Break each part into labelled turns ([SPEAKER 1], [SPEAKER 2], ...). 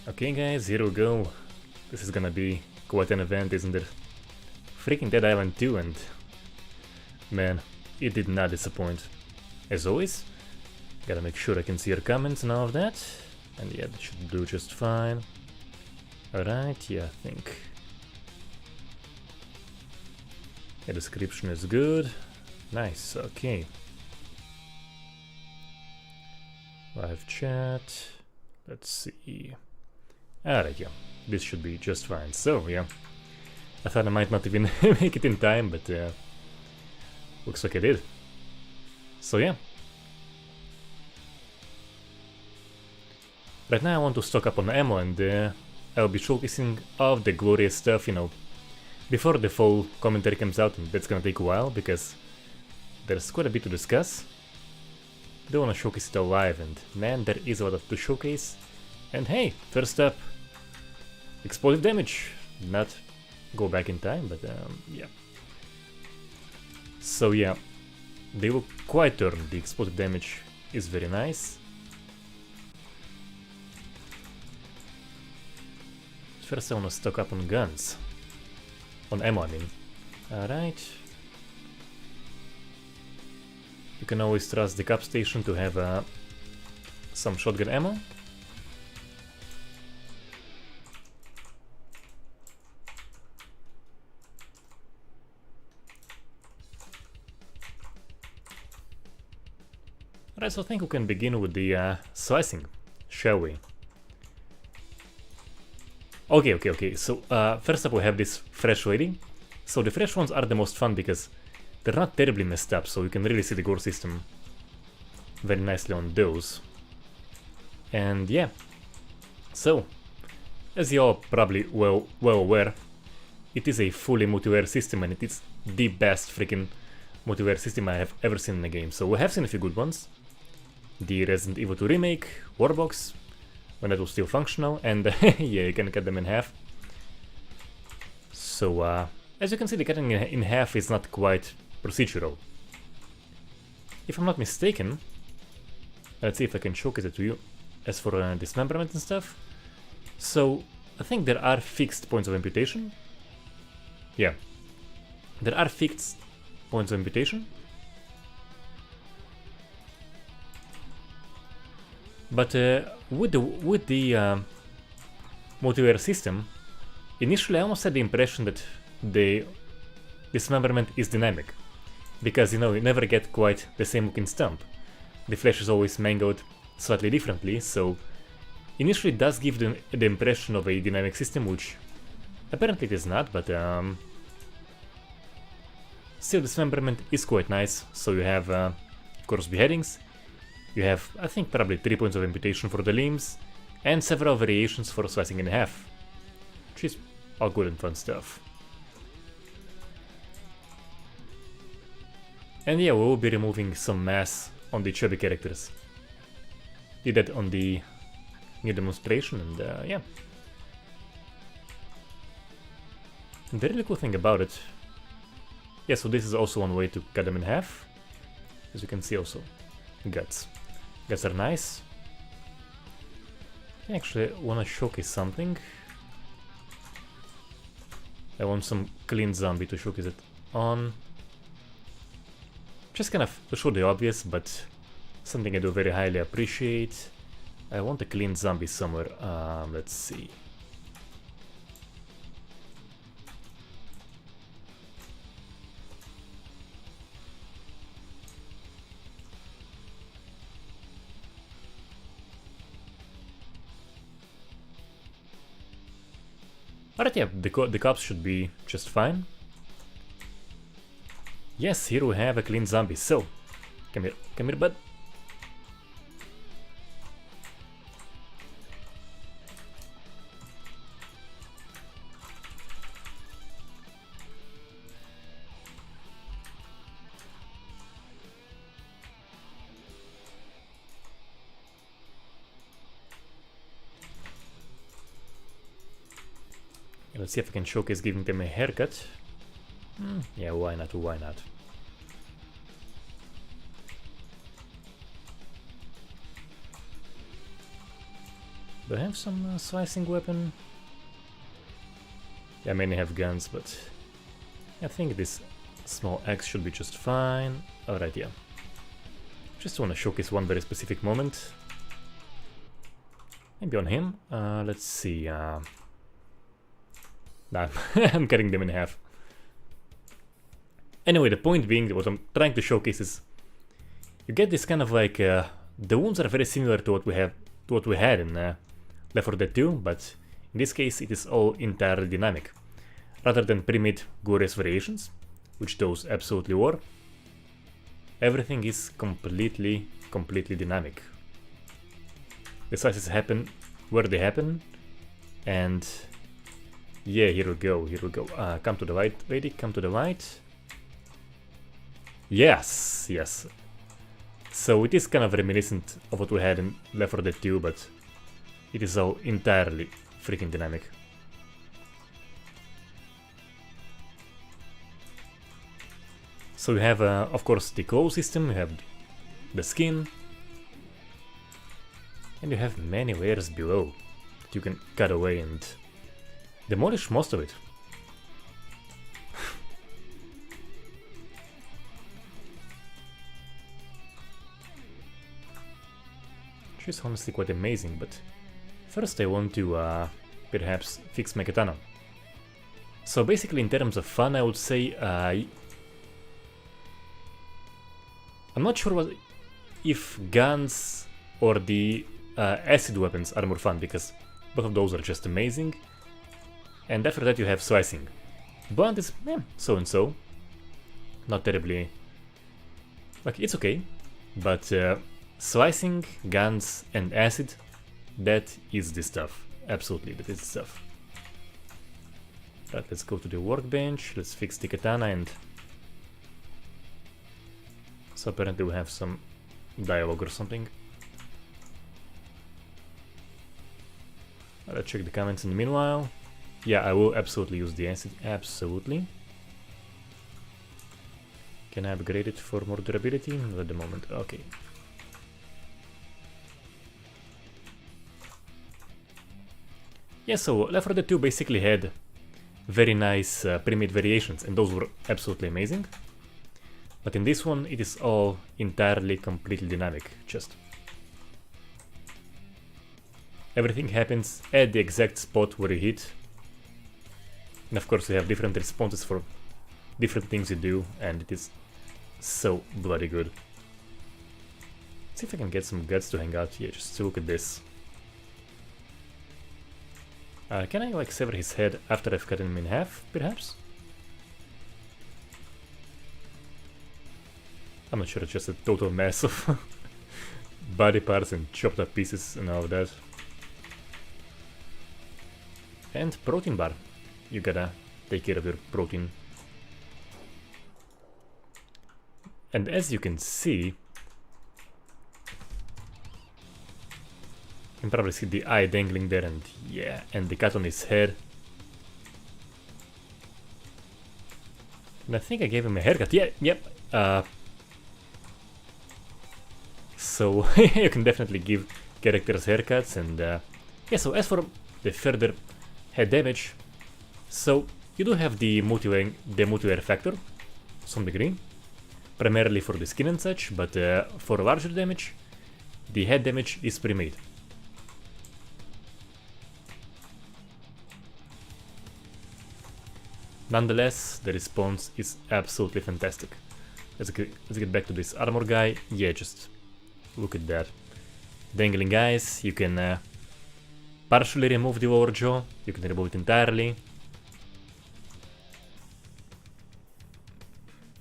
[SPEAKER 1] Okay guys, here we go. This is gonna be quite an event, isn't it? Freaking Dead Island 2, and man, it did not disappoint. As always, gotta make sure I can see your comments and all of that. And yeah, that should do just fine. Alright, yeah, I think the description is good. Nice, okay. Live chat. Let's see. Alright, yeah, this should be just fine. So, yeah, I thought I might not even make it in time, but looks like I did. So, yeah. Right now I want to stock up on ammo, and I'll be showcasing all of the glorious stuff, you know, before the full commentary comes out, and that's gonna take a while, because there's quite a bit to discuss. Don't wanna showcase it all live, and man, there is a lot to showcase. And hey, first up, explosive damage. Not go back in time, but yeah. So yeah, they look quite turned. The explosive damage is very nice. First I wanna stock up on guns. On ammo, I mean. Alright. You can always trust the cap station to have some shotgun ammo. Alright, so I think we can begin with the slicing, shall we? Okay, so first up we have this fresh lady. So the fresh ones are the most fun because they're not terribly messed up, so you can really see the Gore system very nicely on those. And yeah, so as you all probably well aware, it is a fully multiplayer system, and it is the best freaking multiplayer system I have ever seen in a game. So we have seen a few good ones. The Resident Evil 2 remake, Warbox, when that was still functional, and yeah, you can cut them in half. So as you can see, the cutting in half is not quite procedural. If I'm not mistaken, let's see if I can showcase it to you. As for dismemberment and stuff, so I think there are fixed points of amputation. Yeah, there are fixed points of amputation. But with the multiplayer system, initially I almost had the impression that the dismemberment is dynamic, because you know you never get quite the same looking stump. The flesh is always mangled slightly differently, so initially it does give the impression of a dynamic system, which apparently it is not, but still dismemberment is quite nice. So you have of course beheadings. You have, I think, probably 3 points of amputation for the limbs, and several variations for slicing in half, which is all good and fun stuff. And yeah, we will be removing some mass on the chubby characters. Did that on the new demonstration, and yeah. And the really cool thing about it, yeah, so this is also one way to cut them in half, as you can see also. Guts. Guts are nice. I actually want to showcase something. I want some clean zombie to showcase it on. Just kind of to show the obvious, but something I do very highly appreciate. I want a clean zombie somewhere. Let's see. Alright, yeah, the cops should be just fine. Yes, here we have a clean zombie, so come here, bud. Let's see if I can showcase giving them a haircut. Yeah, why not, why not? Do I have some slicing weapon? Yeah, I mainly have guns, but I think this small axe should be just fine. Alright, yeah. Just want to showcase one very specific moment. Maybe on him. Let's see. Nah, I'm cutting them in half. Anyway, the point being that what I'm trying to showcase is you get this kind of like the wounds are very similar to what we had in Left 4 Dead 2, but in this case it is all entirely dynamic. Rather than pre-made Gore's variations, which those absolutely were, everything is completely dynamic. The slices happen where they happen, and yeah, here we go. Come to the light, Vedic, come to the light. Yes. So it is kind of reminiscent of what we had in Left 4 Dead 2, but it is all entirely freaking dynamic. So you have, of course, the claw system, you have the skin, and you have many layers below that you can cut away and demolish most of it. Which is honestly quite amazing, but first I want to perhaps fix my katana. So basically in terms of fun I would say I'm not sure if guns or the acid weapons are more fun, because both of those are just amazing. And after that you have slicing. Blunt is so and so. Not terribly... like, it's okay. But slicing, guns and acid, that is the stuff. Absolutely, that is the stuff. Right, let's go to the workbench, let's fix the katana and... so apparently we have some dialogue or something. Let's check the comments in the meanwhile. Yeah, I will absolutely use the acid, absolutely. Can I upgrade it for more durability? Not at the moment, okay. Yeah, so Left 4 Dead 2 basically had very nice pre-made variations, and those were absolutely amazing. But in this one, it is all entirely, completely dynamic, just. Everything happens at the exact spot where you hit. And of course you have different responses for different things you do, and it is so bloody good. Let's see if I can get some guts to hang out here, just to look at this. Can I like sever his head after I've cut him in half, perhaps? I'm not sure, it's just a total mess of body parts and chopped up pieces and all of that. And protein bar. You gotta take care of your protein. And as you can see, you can probably see the eye dangling there, and yeah, and the cut on his head. And I think I gave him a haircut. Yeah, yep. So you can definitely give characters haircuts, and yeah. So as for the further head damage, so you do have the multilayer factor to some degree, primarily for the skin and such, but for larger damage, the head damage is pre-made. Nonetheless, the response is absolutely fantastic. Let's get back to this armor guy. Yeah, just look at that. Dangling eyes, you can partially remove the lower jaw, you can remove it entirely.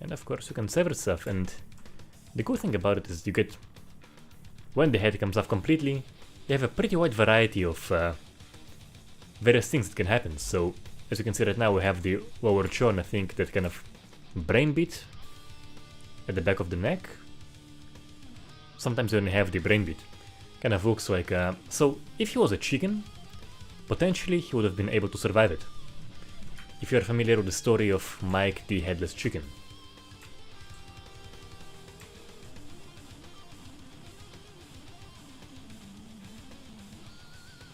[SPEAKER 1] And of course you can sever stuff, and the cool thing about it is you get, when the head comes off completely, you have a pretty wide variety of various things that can happen. So as you can see right now we have the lower jaw, and I think that kind of brain beat at the back of the neck. Sometimes you only have the brain beat. Kind of looks like... so if he was a chicken, potentially he would have been able to survive it. If you are familiar with the story of Mike the Headless Chicken.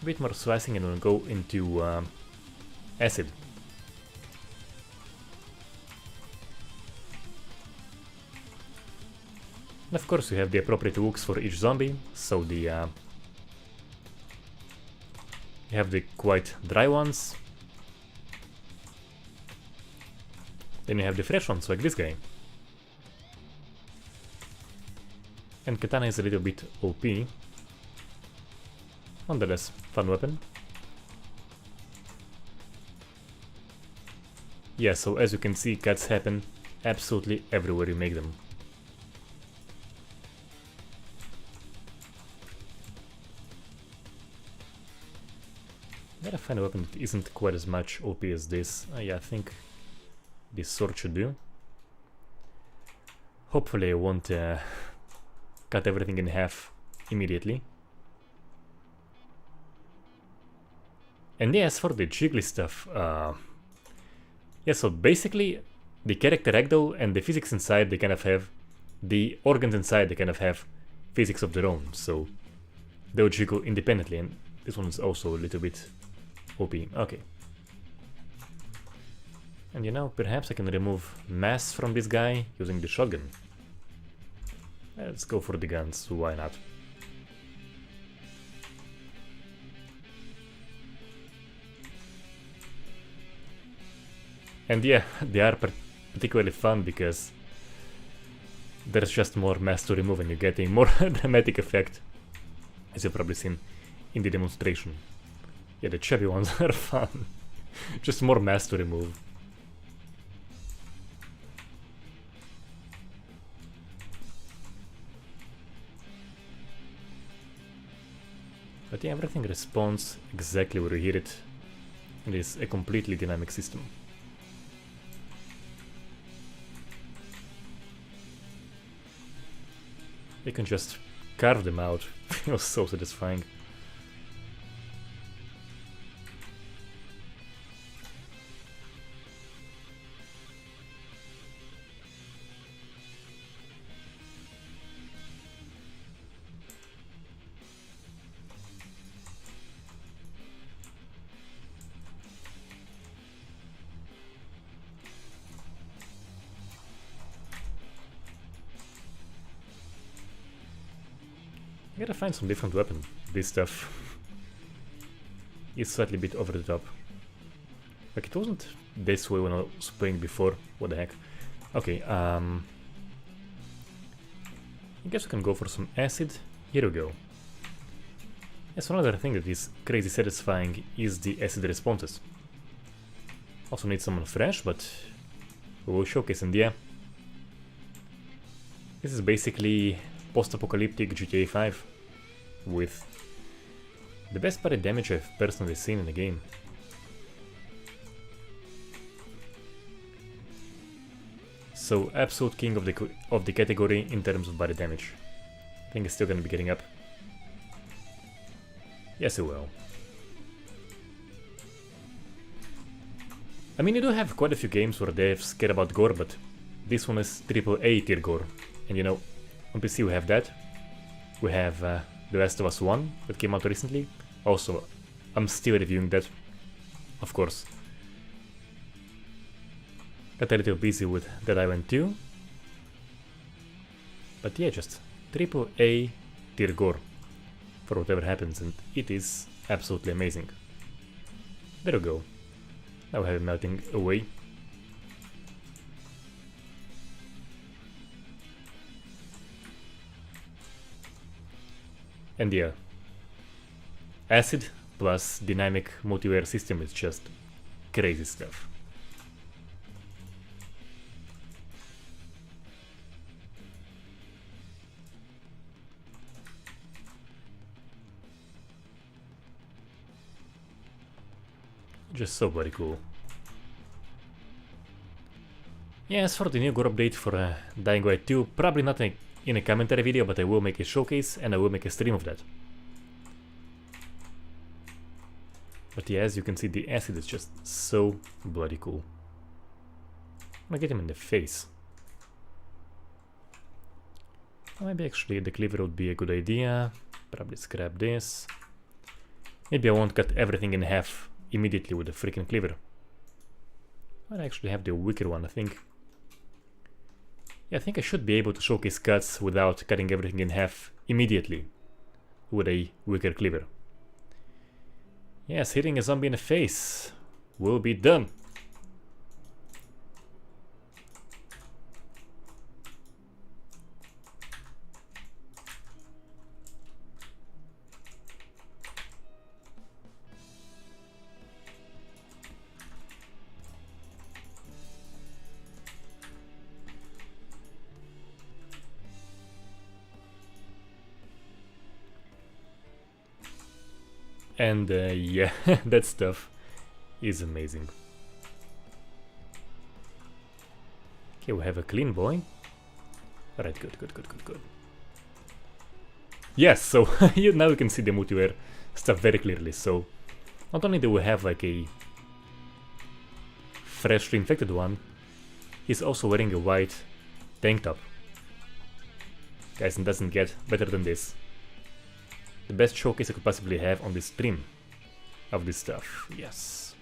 [SPEAKER 1] a bit more slicing and we'll go into acid. And of course you have the appropriate hooks for each zombie, so the you have the quite dry ones. Then you have the fresh ones, like this guy. And katana is a little bit OP. Nonetheless, fun weapon. Yeah, so as you can see, cuts happen absolutely everywhere you make them. Gotta find a weapon that isn't quite as much OP as this. Yeah, I think this sword should do. Hopefully I won't cut everything in half immediately. And yeah, as for the jiggly stuff, yeah, so basically the character ragdoll and the physics inside, they kind of have, the organs inside, they kind of have physics of their own, so they'll jiggle independently, and this one is also a little bit OP. Okay. And you know, perhaps I can remove mass from this guy using the shotgun. Let's go for the guns, why not? And yeah, they are particularly fun because there's just more mass to remove and you get a more dramatic effect, as you've probably seen in the demonstration. Yeah, the chubby ones are fun. Just more mass to remove. But yeah, everything responds exactly where you hit it. It is a completely dynamic system. You can just carve them out. Feels so satisfying. I gotta find some different weapon. This stuff is slightly bit over the top. Like, it wasn't this way when I was playing before. What the heck? Okay, I guess we can go for some acid. Here we go. Yes, another thing that is crazy satisfying is the acid responses. Also need someone fresh, but we will showcase in the end. This is basically post-apocalyptic GTA 5 with the best parry damage I've personally seen in the game. So absolute king of the category in terms of body damage. I think it's still gonna be getting up. Yes, it will. I mean, you do have quite a few games where devs care about gore, but this one is AAA tier gore. And you know, on PC we have that. We have The Last of Us 1 that came out recently. Also, I'm still reviewing that, of course. Got a little busy with Dead Island 2. But yeah, just AAA tier gore for whatever happens, and it is absolutely amazing. There we go. Now we have it melting away. And yeah, acid plus dynamic multiplayer system is just crazy stuff. Just so bloody cool. Yeah, as for the new Gore update for Dying Light 2, probably not in a commentary video, but I will make a showcase and I will make a stream of that. But yeah, as you can see, the acid is just so bloody cool. I'm gonna get him in the face. Maybe actually the cleaver would be a good idea. Probably scrap this. Maybe I won't cut everything in half immediately with a freaking cleaver. I actually have the wicker one, I think. Yeah, I think I should be able to showcase cuts without cutting everything in half immediately with a wicker cleaver. Yes, hitting a zombie in the face will be done. And yeah, that stuff is amazing. Okay, we have a clean boy. Alright, good. Yes, so now you can see the multiwear stuff very clearly. So not only do we have like a freshly infected one, he's also wearing a white tank top. Guys, it doesn't get better than this. The best showcase I could possibly have on this stream of this stuff, yes.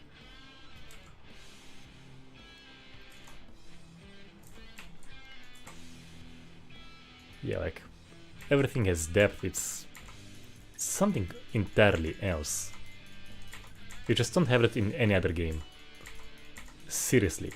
[SPEAKER 1] Yeah, like, everything has depth, it's something entirely else. You just don't have it in any other game. Seriously.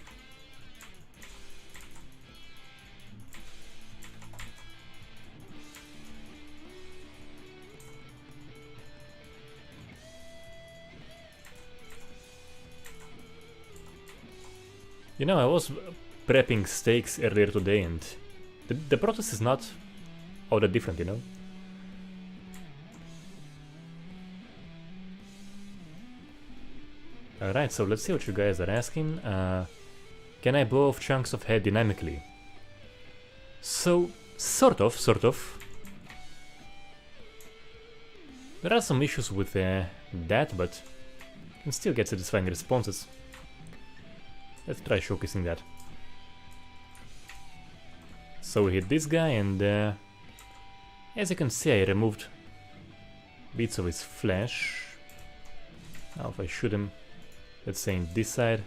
[SPEAKER 1] You know, I was prepping steaks earlier today and the process is not all that different, you know? Alright, so let's see what you guys are asking. Can I blow off chunks of head dynamically? So, sort of. There are some issues with that, but you can still get satisfying responses. Let's try showcasing that. So we hit this guy and as you can see I removed bits of his flesh. Now if I shoot him, let's say in this side.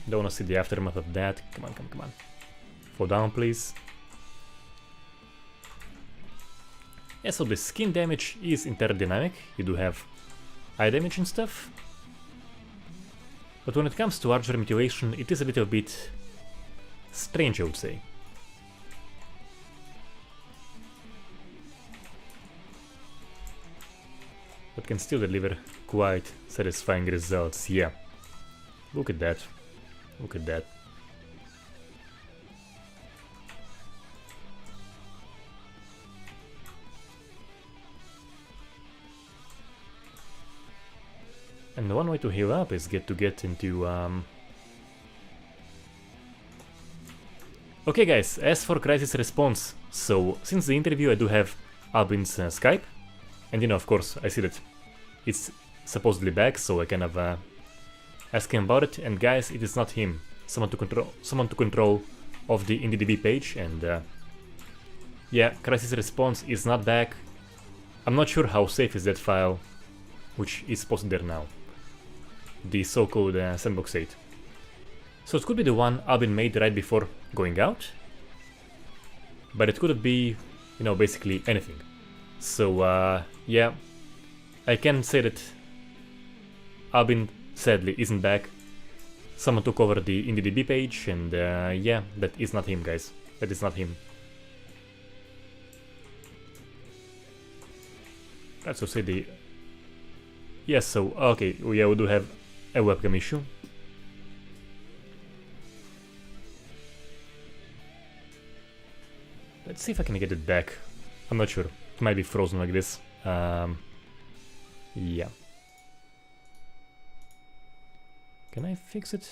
[SPEAKER 1] Don't wanna see the aftermath of that. Come on. Fall down please. Yeah, so the skin damage is entirely dynamic, you do have eye damage and stuff. But when it comes to archer mutilation, it is a little bit strange, I would say. But can still deliver quite satisfying results, yeah. Look at that. And one way to heal up is to get into Okay guys, as for crisis response, so since the interview I do have Albin's Skype, and you know, of course, I see that it's supposedly back, so I kind of ask him about it, and guys, it is not him. Someone to control of the IndieDB page, and yeah, crisis response is not back. I'm not sure how safe is that file, which is posted there now. The so-called sandbox 8. So it could be the one Albin made right before going out, but it could be, you know, basically anything. So yeah, I can say that Albin sadly isn't back. Someone took over the IndieDB page, and yeah, that is not him, guys. That is not him. Let's also say the... Yes, so, okay, yeah, we do have a webcam issue. Let's see if I can get it back. I'm not sure. It might be frozen like this. Yeah. Can I fix it?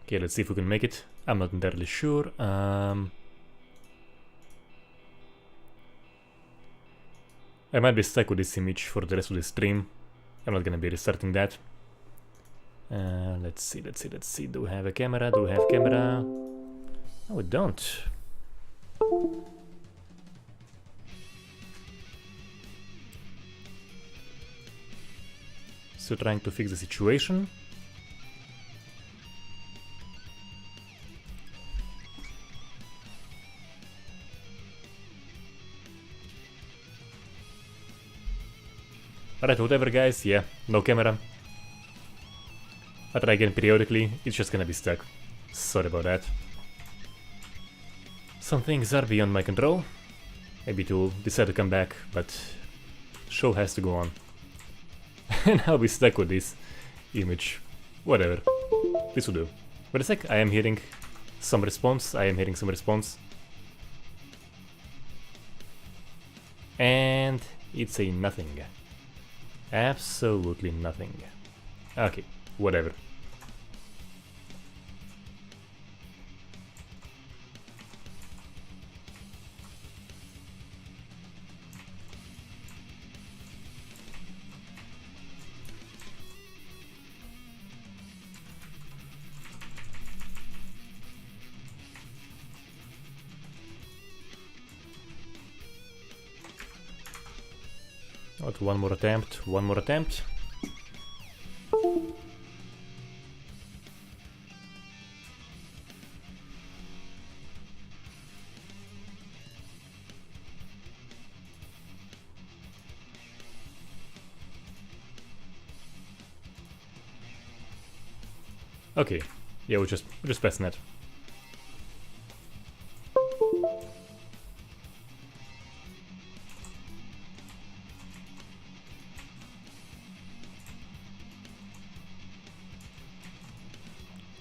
[SPEAKER 1] Okay, let's see if we can make it. I'm not entirely sure. I might be stuck with this image for the rest of the stream. I'm not gonna be restarting that. Let's see. Do we have a camera? Do we have camera? No, we don't. So trying to fix the situation. Alright, whatever guys, yeah, no camera. I try again periodically, it's just gonna be stuck. Sorry about that. Some things are beyond my control. Maybe to decide to come back, but show has to go on. And I'll be stuck with this image. Whatever. This will do. Wait a sec, I am hearing some response. And it's a nothing. Absolutely nothing. Okay, whatever. What, one more attempt. Okay, yeah, we're just pressing it.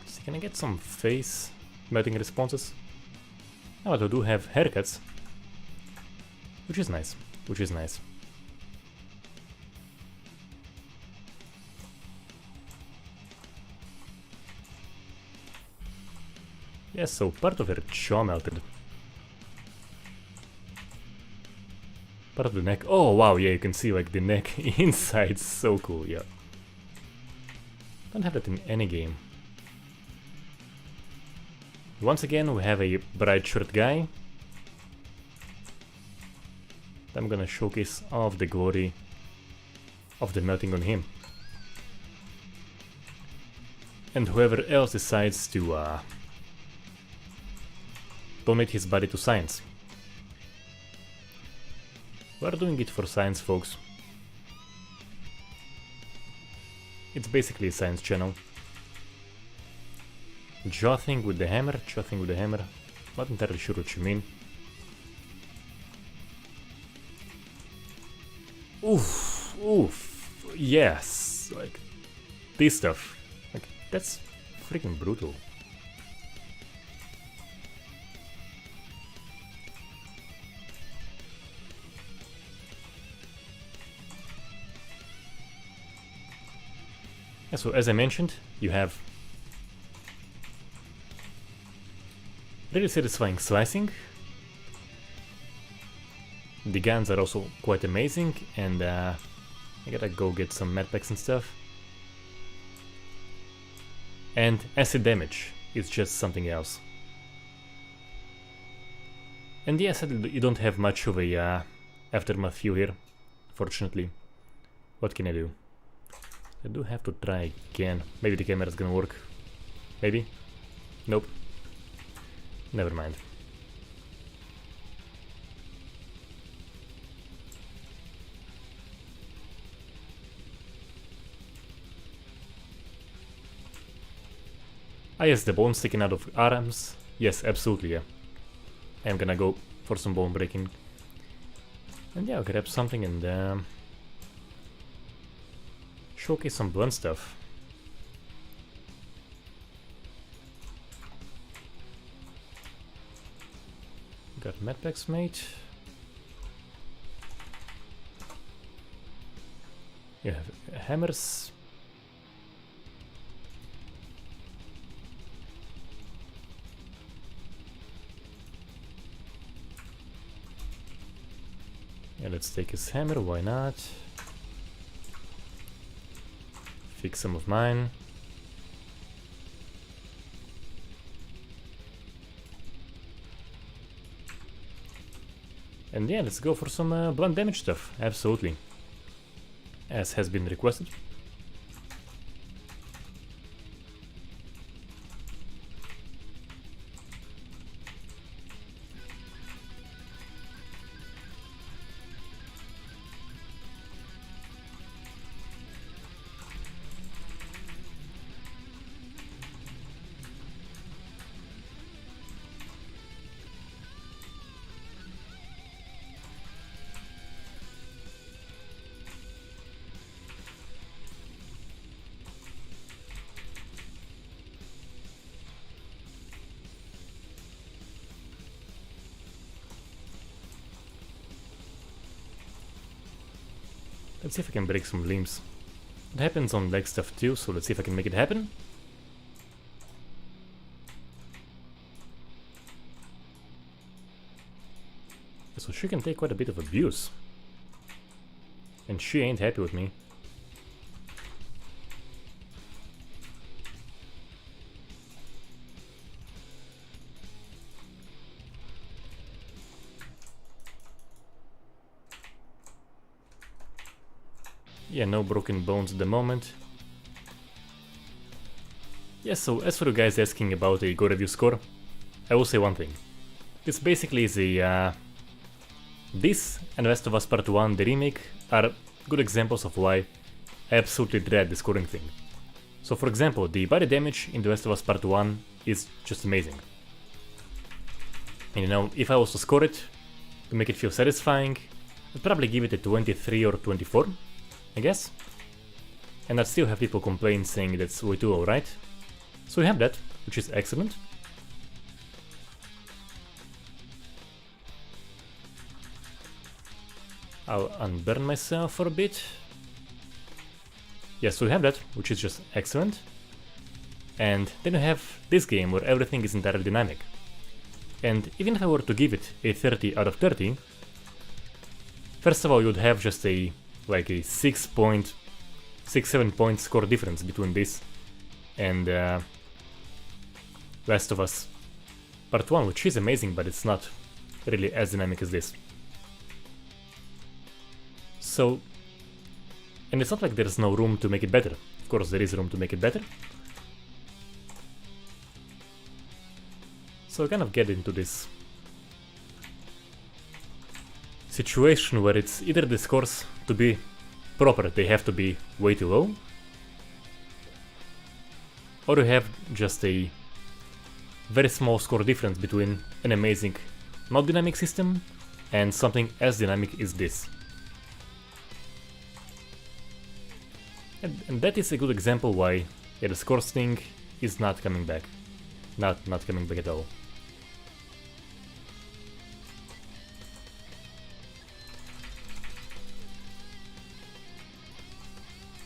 [SPEAKER 1] So can I get some face melting responses? Oh, but we do have haircuts, which is nice. Yes, so part of her jaw melted. Part of the neck. Oh wow, yeah, you can see like the neck inside. So cool, yeah. Don't have that in any game. Once again, we have a bright shirt guy. I'm gonna showcase all of the glory of the melting on him. And whoever else decides to donate his body to science. We're doing it for science, folks. It's basically a science channel. Jaw thing with the hammer. Not entirely sure what you mean. Oof, yes, like this stuff. Like that's freaking brutal. Yeah, so as I mentioned, you have really satisfying slicing. The guns are also quite amazing, and I gotta go get some medpacks and stuff. And acid damage is just something else. And yes, you don't have much of a aftermath view here, fortunately. What can I do? I do have to try again. Maybe the camera's gonna work. Maybe? Nope. Never mind. Ah yes, the bone sticking out of arms. Yes, absolutely, yeah. I'm gonna go for some bone breaking. And yeah, I'll grab something and showcase some blunt stuff. Got medpacks, mate. You have hammers. Yeah, let's take his hammer, why not? Fix some of mine. And yeah, let's go for some blunt damage stuff, absolutely. As has been requested. Let's see if I can break some limbs. It happens on leg stuff too, so let's see if I can make it happen. So she can take quite a bit of abuse. And she ain't happy with me. Yeah, no broken bones at the moment. Yeah, so as for you guys asking about a Gore review score, I will say one thing. This basically is a... this and Last of Us Part 1, the remake, are good examples of why I absolutely dread the scoring thing. So for example, the body damage in The Last of Us Part 1 is just amazing. And you know, if I was to score it, to make it feel satisfying, I'd probably give it a 23 or 24, I guess. And I'd still have people complain saying that's way too low, right? So we have that, which is excellent. I'll unburn myself for a bit. Yes, so we have that, which is just excellent. And then you have this game where everything is entirely dynamic. And even if I were to give it a 30 out of 30, first of all, you'd have just a like a 6.67 point score difference between this and Last of Us Part 1, which is amazing, but it's not really as dynamic as this. So, and it's not like there's no room to make it better. Of course there is room to make it better. So I kind of get into this situation where it's either the scores to be proper, they have to be way too low, or you have just a very small score difference between an amazing not dynamic system and something as dynamic as this. And that is a good example why the scores thing is not coming back. Not coming back at all.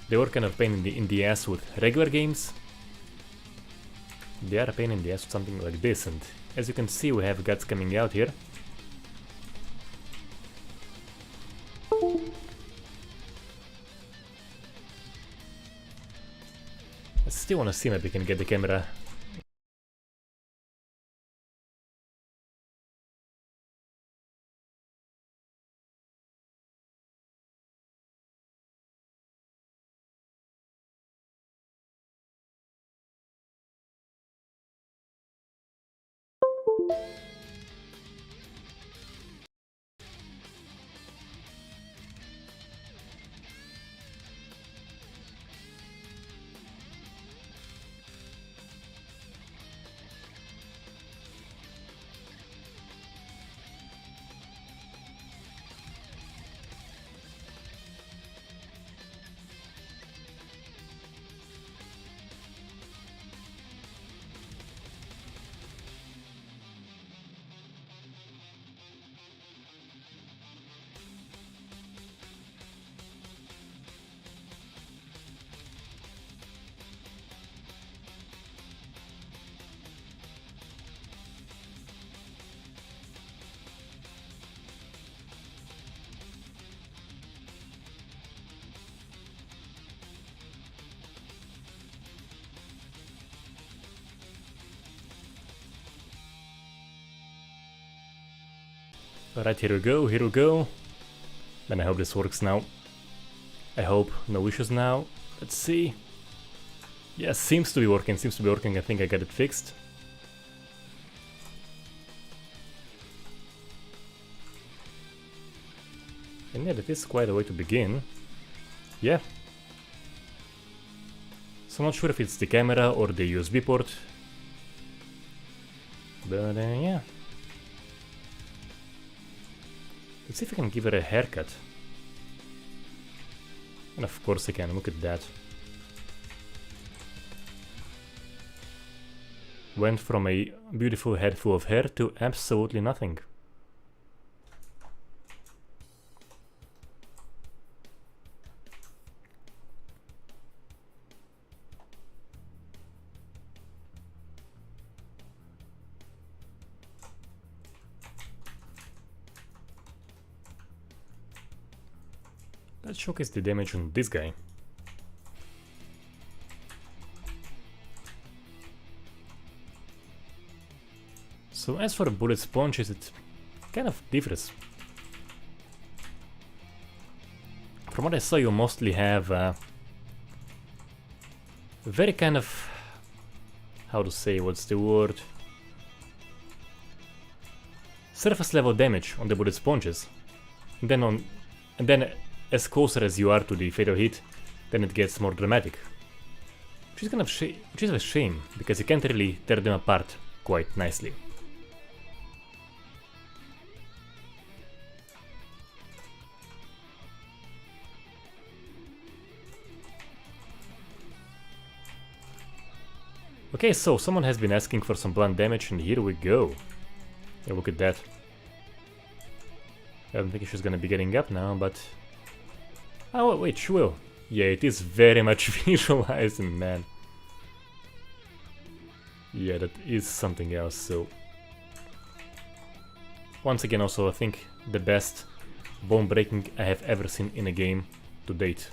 [SPEAKER 1] They were kind of pain in the ass with regular games. They are a pain in the ass with something like this, and as you can see we have guts coming out here. I still wanna see if we can get the camera. Alright, here we go, here we go. Then I hope this works now. I hope no issues now. Let's see. Yeah, seems to be working, I think I got it fixed. And yeah, that is quite a way to begin. Yeah. So I'm not sure if it's the camera or the USB port. But yeah. Let's see if I can give her a haircut. And of course I can, look at that. Went from a beautiful head full of hair to absolutely nothing. Let's showcase the damage on this guy. So as for bullet sponges, it kind of differs. From what I saw, you mostly have very kind of, how to say, what's the word? Surface level damage on the bullet sponges. And then as closer as you are to the fatal hit, then it gets more dramatic. Which is kind of which is a shame, because you can't really tear them apart quite nicely. Okay, so someone has been asking for some blunt damage, and here we go. Yeah, look at that. I don't think she's gonna be getting up now, but... Oh, wait, she will. Yeah, it is very much visualized, and man. Yeah, that is something else, so... Once again, also, I think the best bone breaking I have ever seen in a game to date.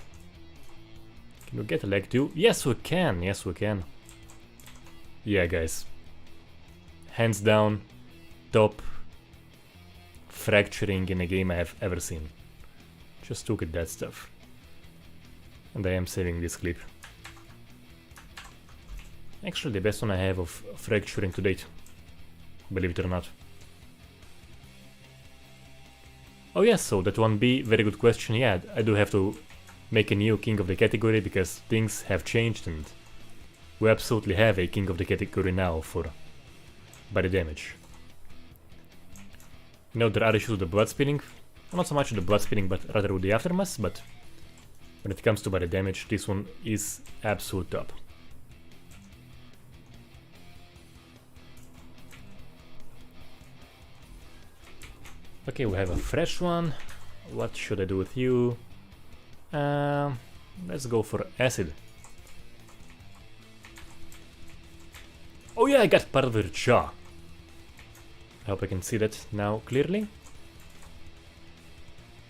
[SPEAKER 1] Can we get a leg too? Yes, we can, yes, we can. Yeah, guys. Hands down, top fracturing in a game I have ever seen. Just look at that stuff. And I am saving this clip. Actually the best one I have of fracturing to date. Believe it or not. Oh yes, so that 1B, very good question. Yeah, I do have to make a new king of the category because things have changed and we absolutely have a king of the category now for body damage. You know, there are issues with the blood spilling. Not so much with the blood spilling, but rather with the aftermath, but when it comes to body damage, this one is absolute top. Okay, we have a fresh one. What should I do with you? Let's go for acid. Oh yeah, I got part of her jaw. I hope I can see that now clearly.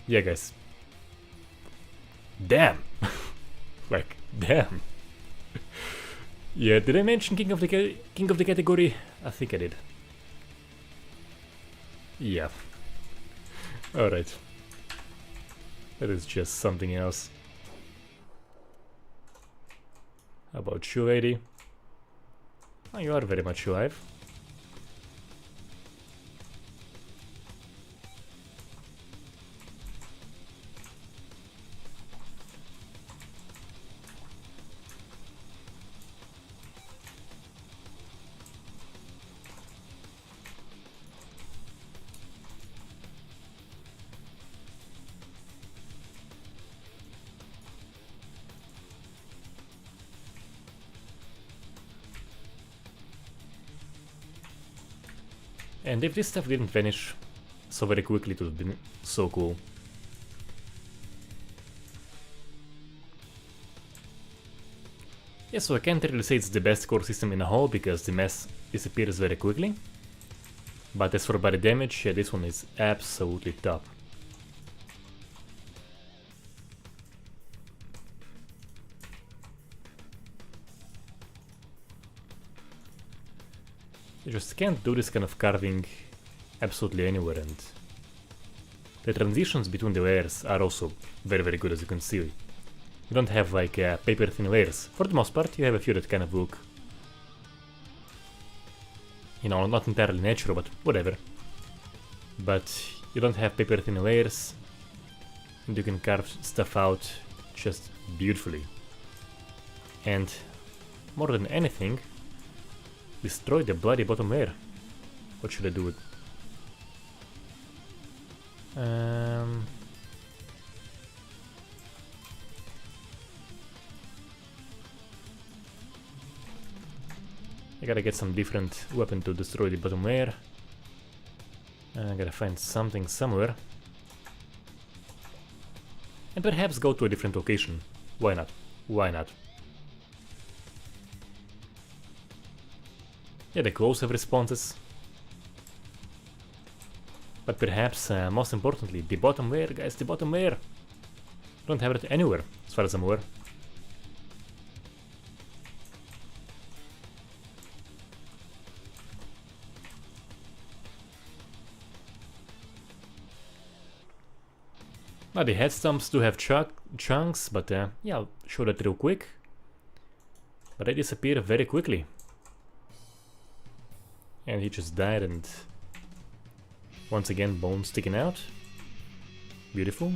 [SPEAKER 1] Yeah, guys. Damn! Like, damn. Yeah, did I mention king of the category? I think I did. Yeah. Alright. That is just something else. How about you, lady? Oh, you are very much alive. And if this stuff didn't vanish so very quickly, it would have been so cool. Yeah, so I can't really say it's the best core system in a whole, because the mess disappears very quickly. But as for body damage, yeah, this one is absolutely top. You just can't do this kind of carving absolutely anywhere, and The transitions between the layers are also very good, as you can see. You don't have like paper thin layers. For the most part, you have a few that kind of look, you know, not entirely natural, but whatever. But you don't have paper thin layers, and you can carve stuff out just beautifully. And more than anything, destroy the bloody bottom layer. What should I do with? I gotta get some different weapon to destroy the bottom layer. I gotta find something somewhere. And perhaps go to a different location. Why not? Why not? Yeah, the clothes have responses. But perhaps, most importantly, the bottom layer, guys, the bottom layer. Don't have it anywhere, as far as I'm aware. Now the head stumps do have chunks, but yeah, I'll show that real quick. But they disappear very quickly. And he just died, and once again bones sticking out. Beautiful.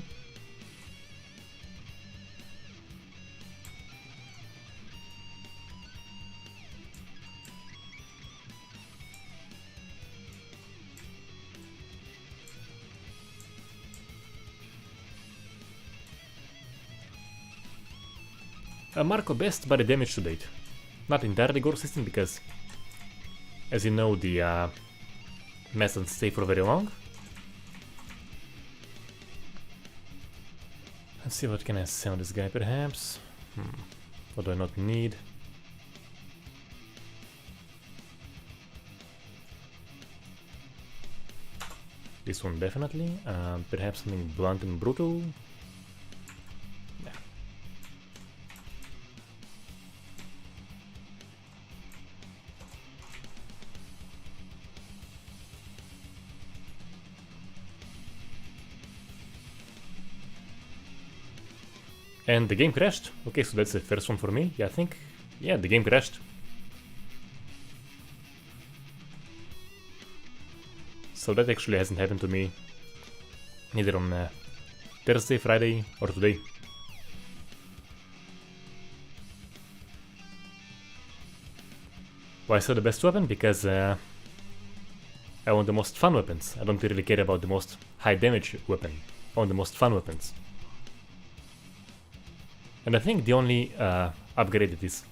[SPEAKER 1] Marco, best by the damage to date. Not entirely Gore system, because as you know, the mess doesn't stay for very long. Let's see, what can I say on this guy, perhaps? What do I not need? This one definitely. Perhaps something blunt and brutal. Yeah. And the game crashed. Okay, so that's the first one for me. Yeah, I think. Yeah, the game crashed. So that actually hasn't happened to me neither on Thursday, Friday, or today. Why so the best weapon? Because I want the most fun weapons. I don't really care about the most high damage weapon. I want the most fun weapons. And I think the only upgrade that is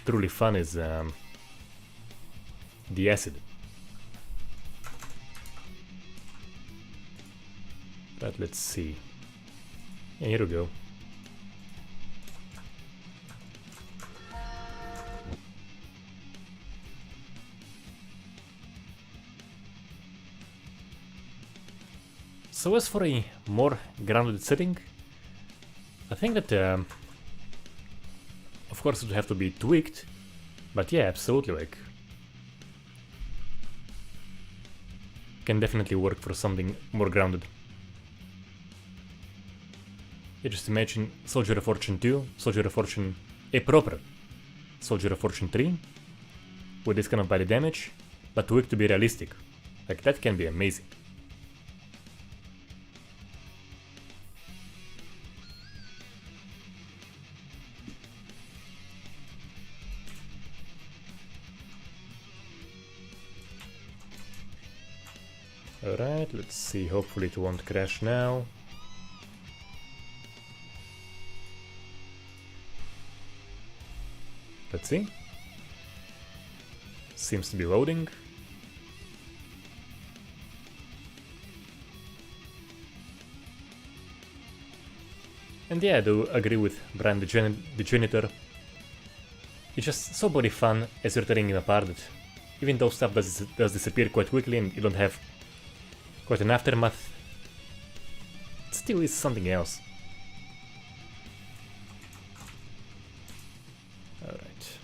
[SPEAKER 1] truly fun is the acid. But let's see. Yeah, here we go. So as for a more grounded setting, I think that of course it would have to be tweaked, but yeah, absolutely, like can definitely work for something more grounded. Yeah, just imagine Soldier of Fortune 2, Soldier of Fortune, a proper Soldier of Fortune 3, with this kind of body damage, but tweaked to be realistic. Like, that can be amazing. Alright, let's see, hopefully it won't crash now. Let's see. Seems to be loading. And yeah, I do agree with Brian the Janitor. It's just so body fun as you're tearing him apart that even though stuff does disappear quite quickly and you don't have quite an aftermath, it still is something else. Alright.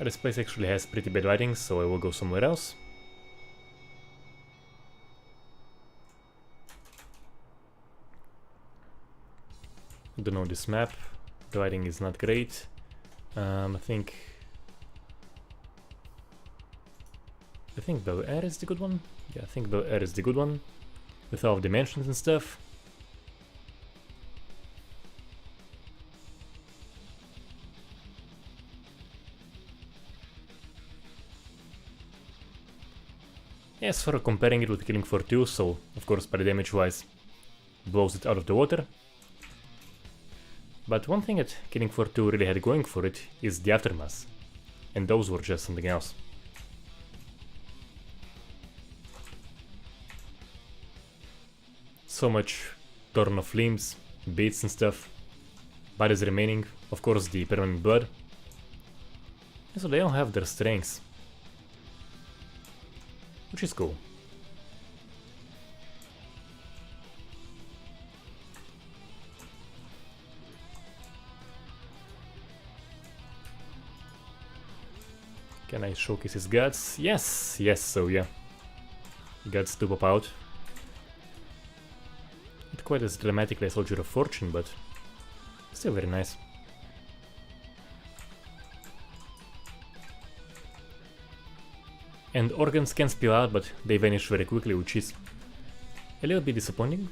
[SPEAKER 1] This place actually has pretty bad lighting, so I will go somewhere else. I don't know this map. The lighting is not great. I think Bel Air is the good one. Yeah, I think Bel Air is the good one, with all of the mansions and stuff. Yes, for comparing it with Killing Floor 2, so of course by the damage wise blows it out of the water. But one thing that Killing Floor 2 really had going for it is the aftermath, and those were just something else. So much torn off limbs, bits and stuff, bodies remaining, of course the permanent blood. And so they all have their strengths, which is cool. Can I showcase his guts? Yes, yes, so yeah. Guts do pop out. Not quite as dramatically as Soldier of Fortune, but still very nice. And organs can spill out, but they vanish very quickly, which is a little bit disappointing.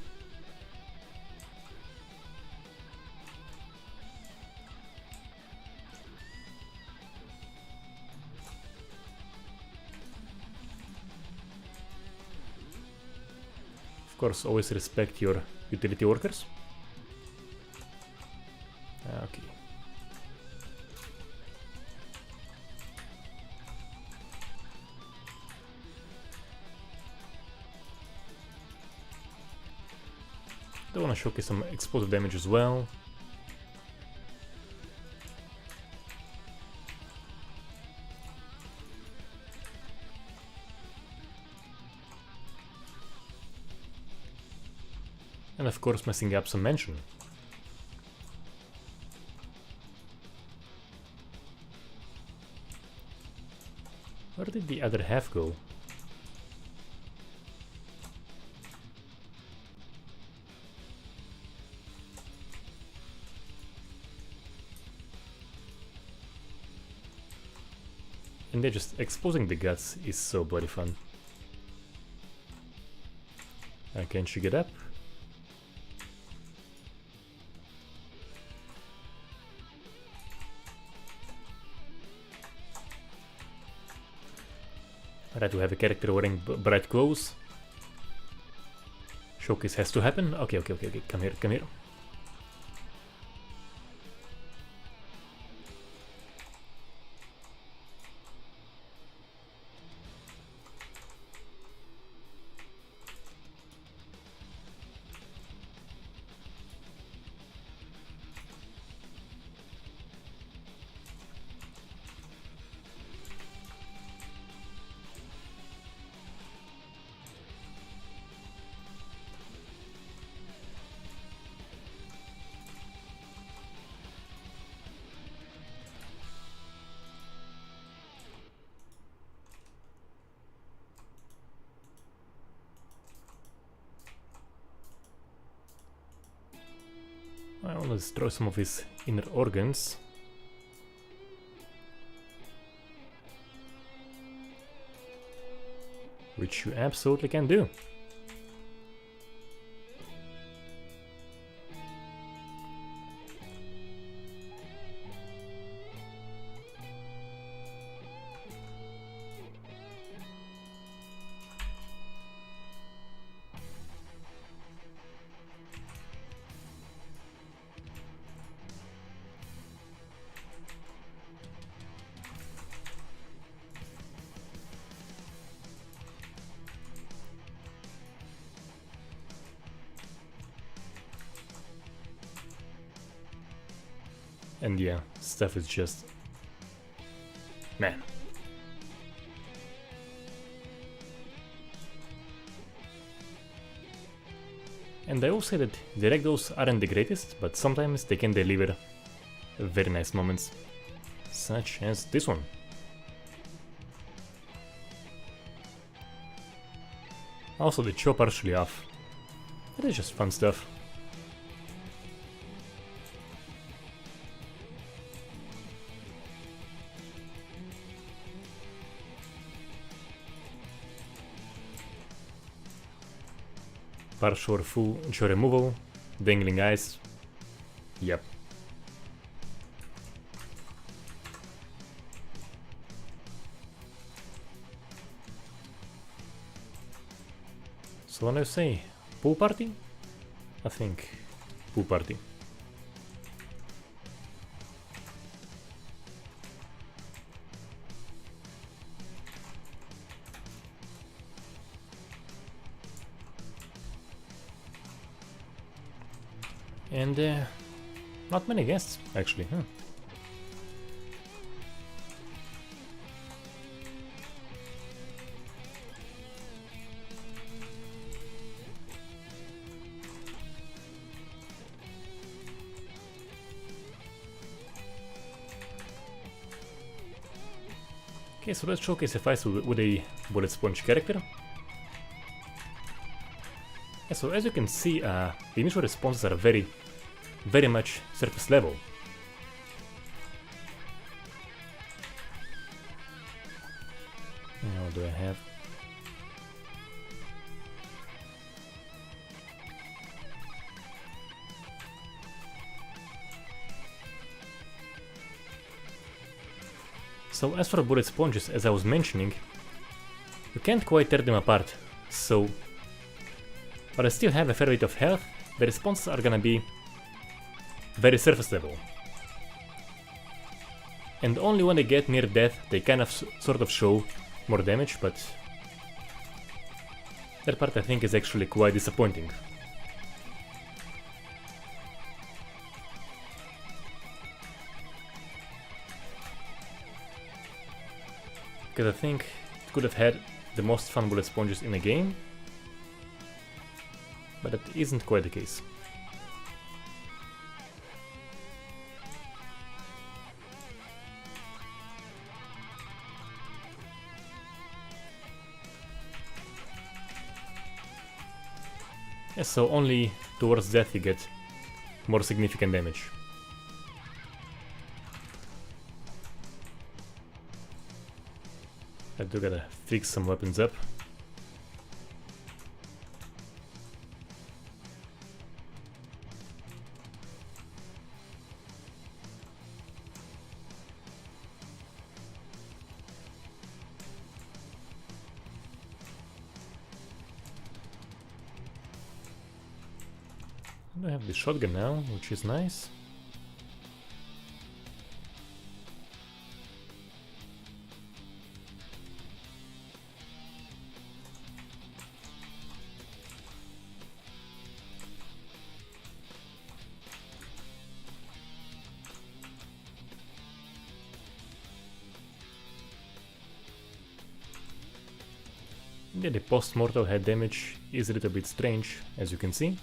[SPEAKER 1] Of course, always respect your utility workers. Okay. I want to showcase some explosive damage as well. And of course messing up some mansion. Where did the other half go? And they're just exposing the guts is so bloody fun. Can't you get up? Alright, we have a character wearing bright clothes. Showcase has to happen. Okay, come here, come here. I want to destroy some of his inner organs. Which you absolutely can do. And yeah, stuff is just... man. And I will say that the ragdolls aren't the greatest, but sometimes they can deliver very nice moments. Such as this one. Also the chop partially off. That is just fun stuff. Partial or full jaw removal, dangling eyes. Yep. So when I say pool party, I think pool party. And not many guests actually, huh? Okay, so let's showcase a fight with a bullet sponge character. Yeah, so as you can see, the initial responses are very much surface level. Now, what do I have? So as for bullet sponges, as I was mentioning, you can't quite tear them apart, so but I still have a fair bit of health. The responses are gonna be very surface level. And only when they get near death, they kind of sort of show more damage, but that part I think is actually quite disappointing. Because I think it could have had the most fun bullet sponges in the game, but that isn't quite the case. Yeah, so only towards death you get more significant damage. I do gotta fix some weapons up. I have the shotgun now, which is nice. Yeah, the post-mortal head damage is a little bit strange, as you can see.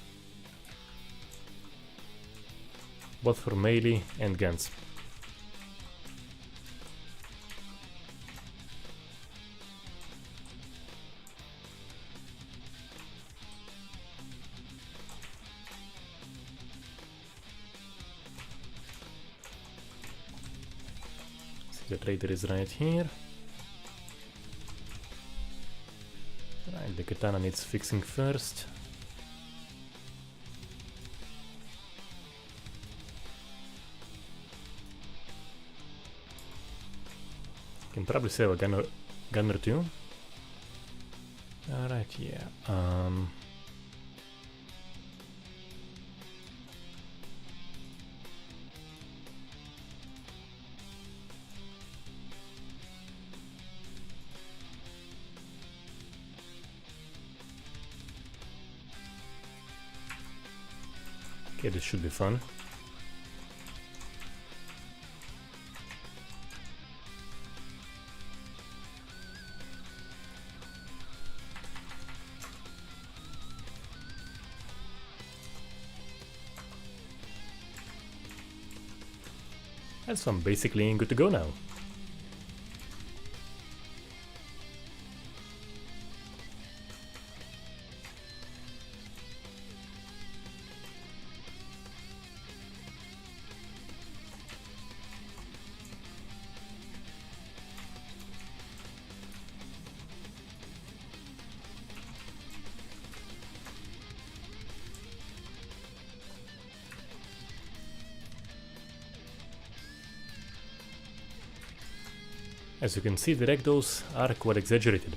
[SPEAKER 1] Both for melee and guns. See, the trader is right here. Right, the katana needs fixing first. Can probably save a gun or two. Alright, yeah. Okay, this should be fun. And so I'm basically good to go now. As you can see, the ragdolls are quite exaggerated.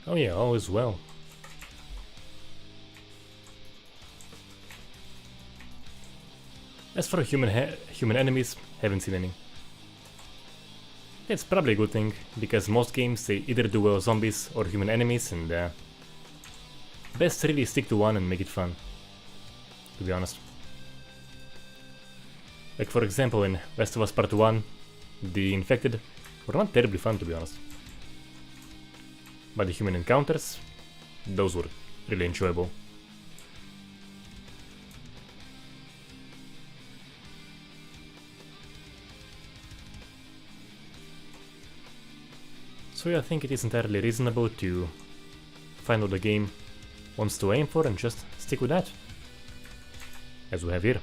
[SPEAKER 1] Oh yeah, all is well. As for human enemies, haven't seen any. It's probably a good thing, because most games they either do well zombies or human enemies, and best really stick to one and make it fun, to be honest. Like for example in Last of Us Part 1, the infected were not terribly fun, to be honest. But the human encounters, those were really enjoyable. So yeah, I think it is entirely reasonable to find what the game wants to aim for and just stick with that, as we have here.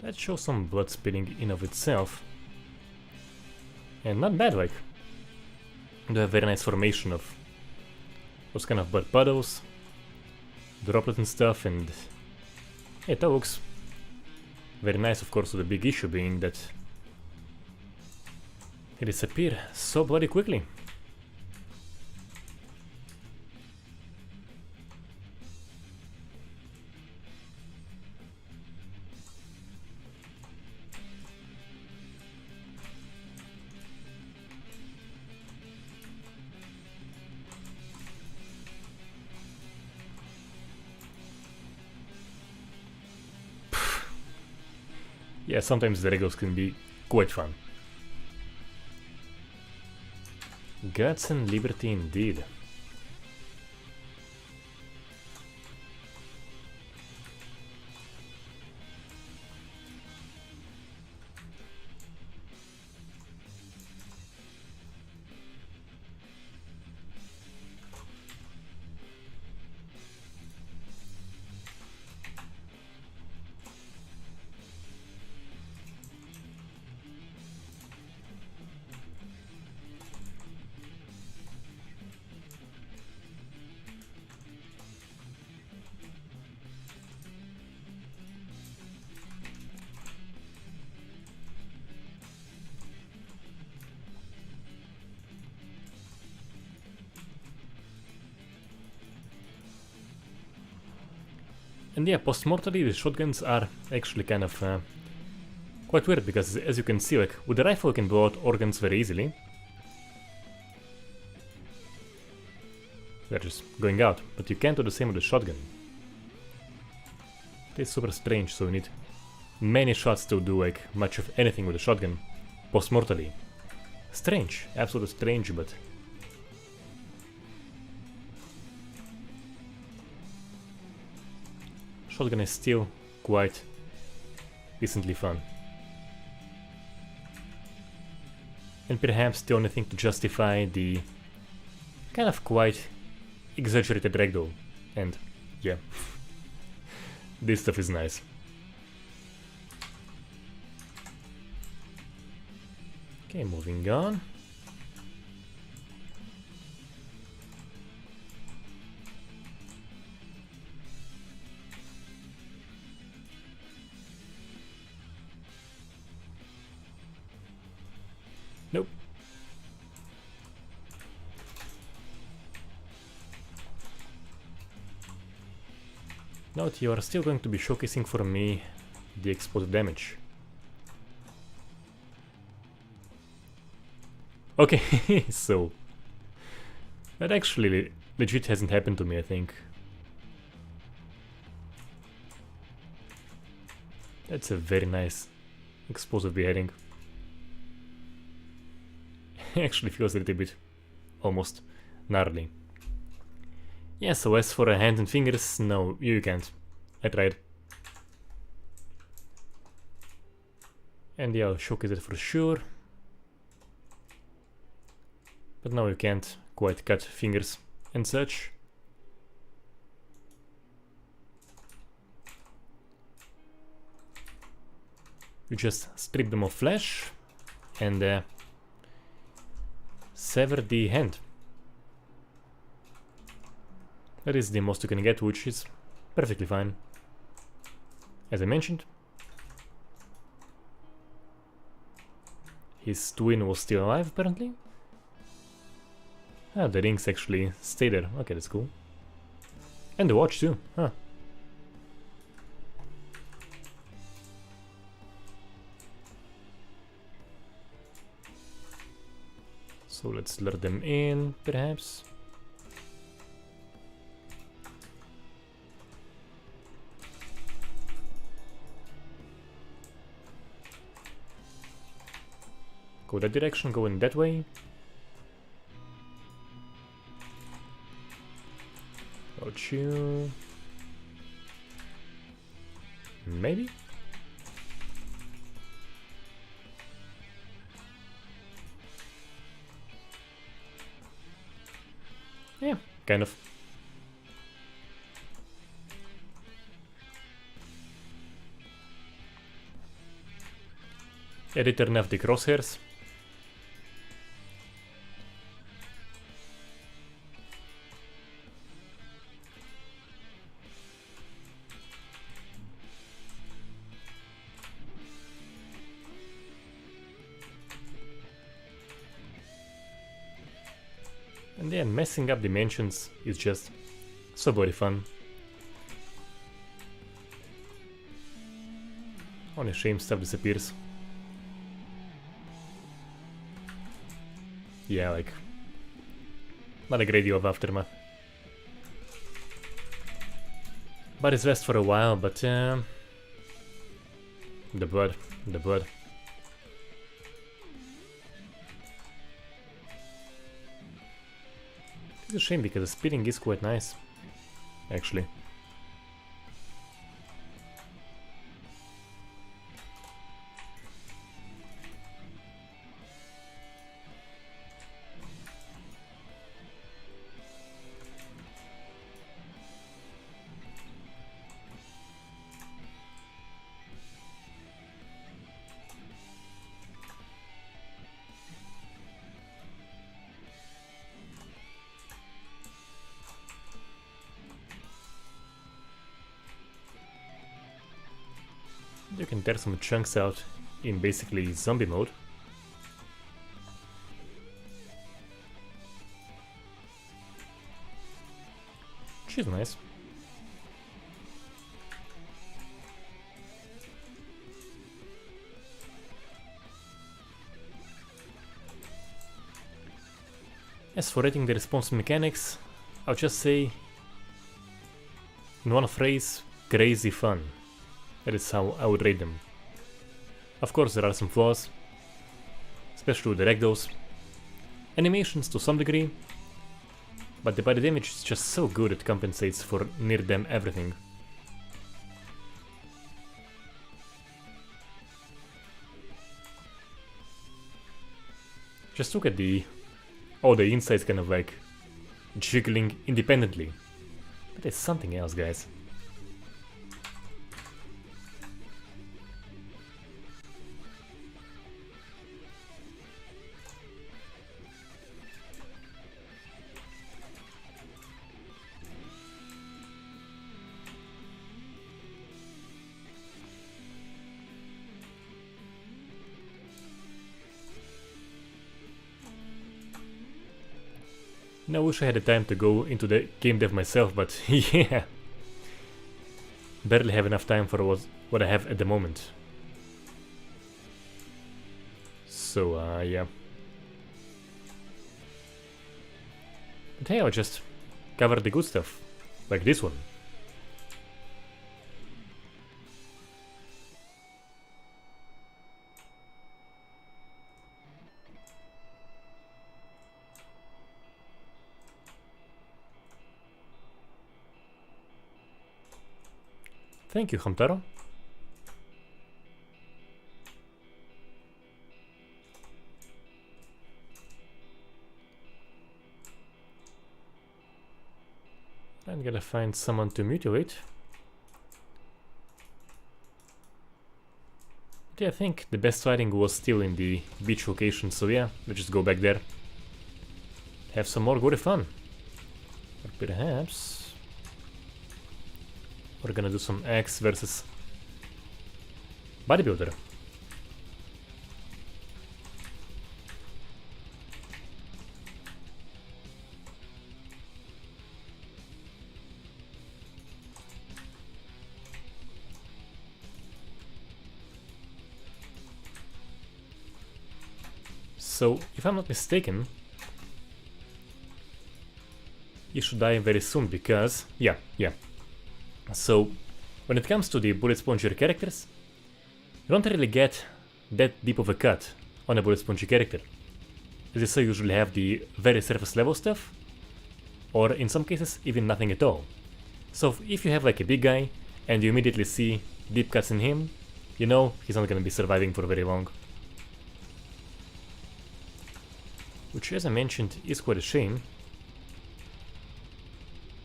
[SPEAKER 1] That shows some blood spilling in of itself. And not bad, like. They have very nice formation of those kind of blood puddles, droplets and stuff, and it looks very nice, of course, with the big issue being that it disappeared so bloody quickly. Yeah, sometimes the regals can be quite fun. Guts and liberty indeed. And yeah, post-mortally the shotguns are actually kind of quite weird, because as you can see, like with the rifle you can blow out organs very easily. They're just going out, but you can't do the same with the shotgun. It is super strange, so you need many shots to do like much of anything with the shotgun post-mortally. Strange, absolutely strange, but shotgun is still quite decently fun. And perhaps the only thing to justify the kind of quite exaggerated ragdoll, and yeah, this stuff is nice. Okay, moving on. Nope. Note, you are still going to be showcasing for me the explosive damage. Okay, so that actually legit hasn't happened to me, I think. That's a very nice explosive beheading. Actually feels a little bit almost gnarly. Yeah, so as for hands and fingers, no, you can't. I tried. And yeah, I'll showcase it for sure. But now you can't quite cut fingers and such. You just strip them of flesh and sever the hand. That is the most you can get, which is perfectly fine. As I mentioned, his twin was still alive apparently. Ah, the rings actually stay there. Okay, that's cool. And the watch too, huh. So let's lure them in, perhaps. Go that direction, go in that way. Got you. Maybe? Yeah, kind of. Return of the crosshairs. And then messing up dimensions is just so very fun. Only shame stuff disappears. Yeah, like, not a great deal of aftermath. Body's rest for a while, but the blood. It's a shame because the speeding is quite nice, actually. You can tear some chunks out in basically zombie mode. Which is nice. As for rating the response mechanics, I'll just say, in one phrase, crazy fun. That is how I would rate them. Of course there are some flaws, especially with the ragdolls. Animations to some degree, but the body damage is just so good it compensates for near damn everything. Just look at all the insides kind of like jiggling independently. But there's something else, guys. Now I wish I had the time to go into the game dev myself, but yeah. Barely have enough time for what I have at the moment. So, yeah. But hey, I'll just cover the good stuff, like this one. Thank you, Hamtaro. I'm gonna find someone to mutilate. But yeah, I think the best fighting was still in the beach location, so yeah, let's just go back there. Have some more Gore fun. Or perhaps we're gonna do some X versus bodybuilder. So, if I'm not mistaken, you should die very soon because... yeah. So, when it comes to the bullet spongier characters, you don't really get that deep of a cut on a bullet spongy character, as you so usually have the very surface level stuff, or in some cases even nothing at all. So if you have like a big guy and you immediately see deep cuts in him, you know he's not gonna be surviving for very long. Which, as I mentioned, is quite a shame,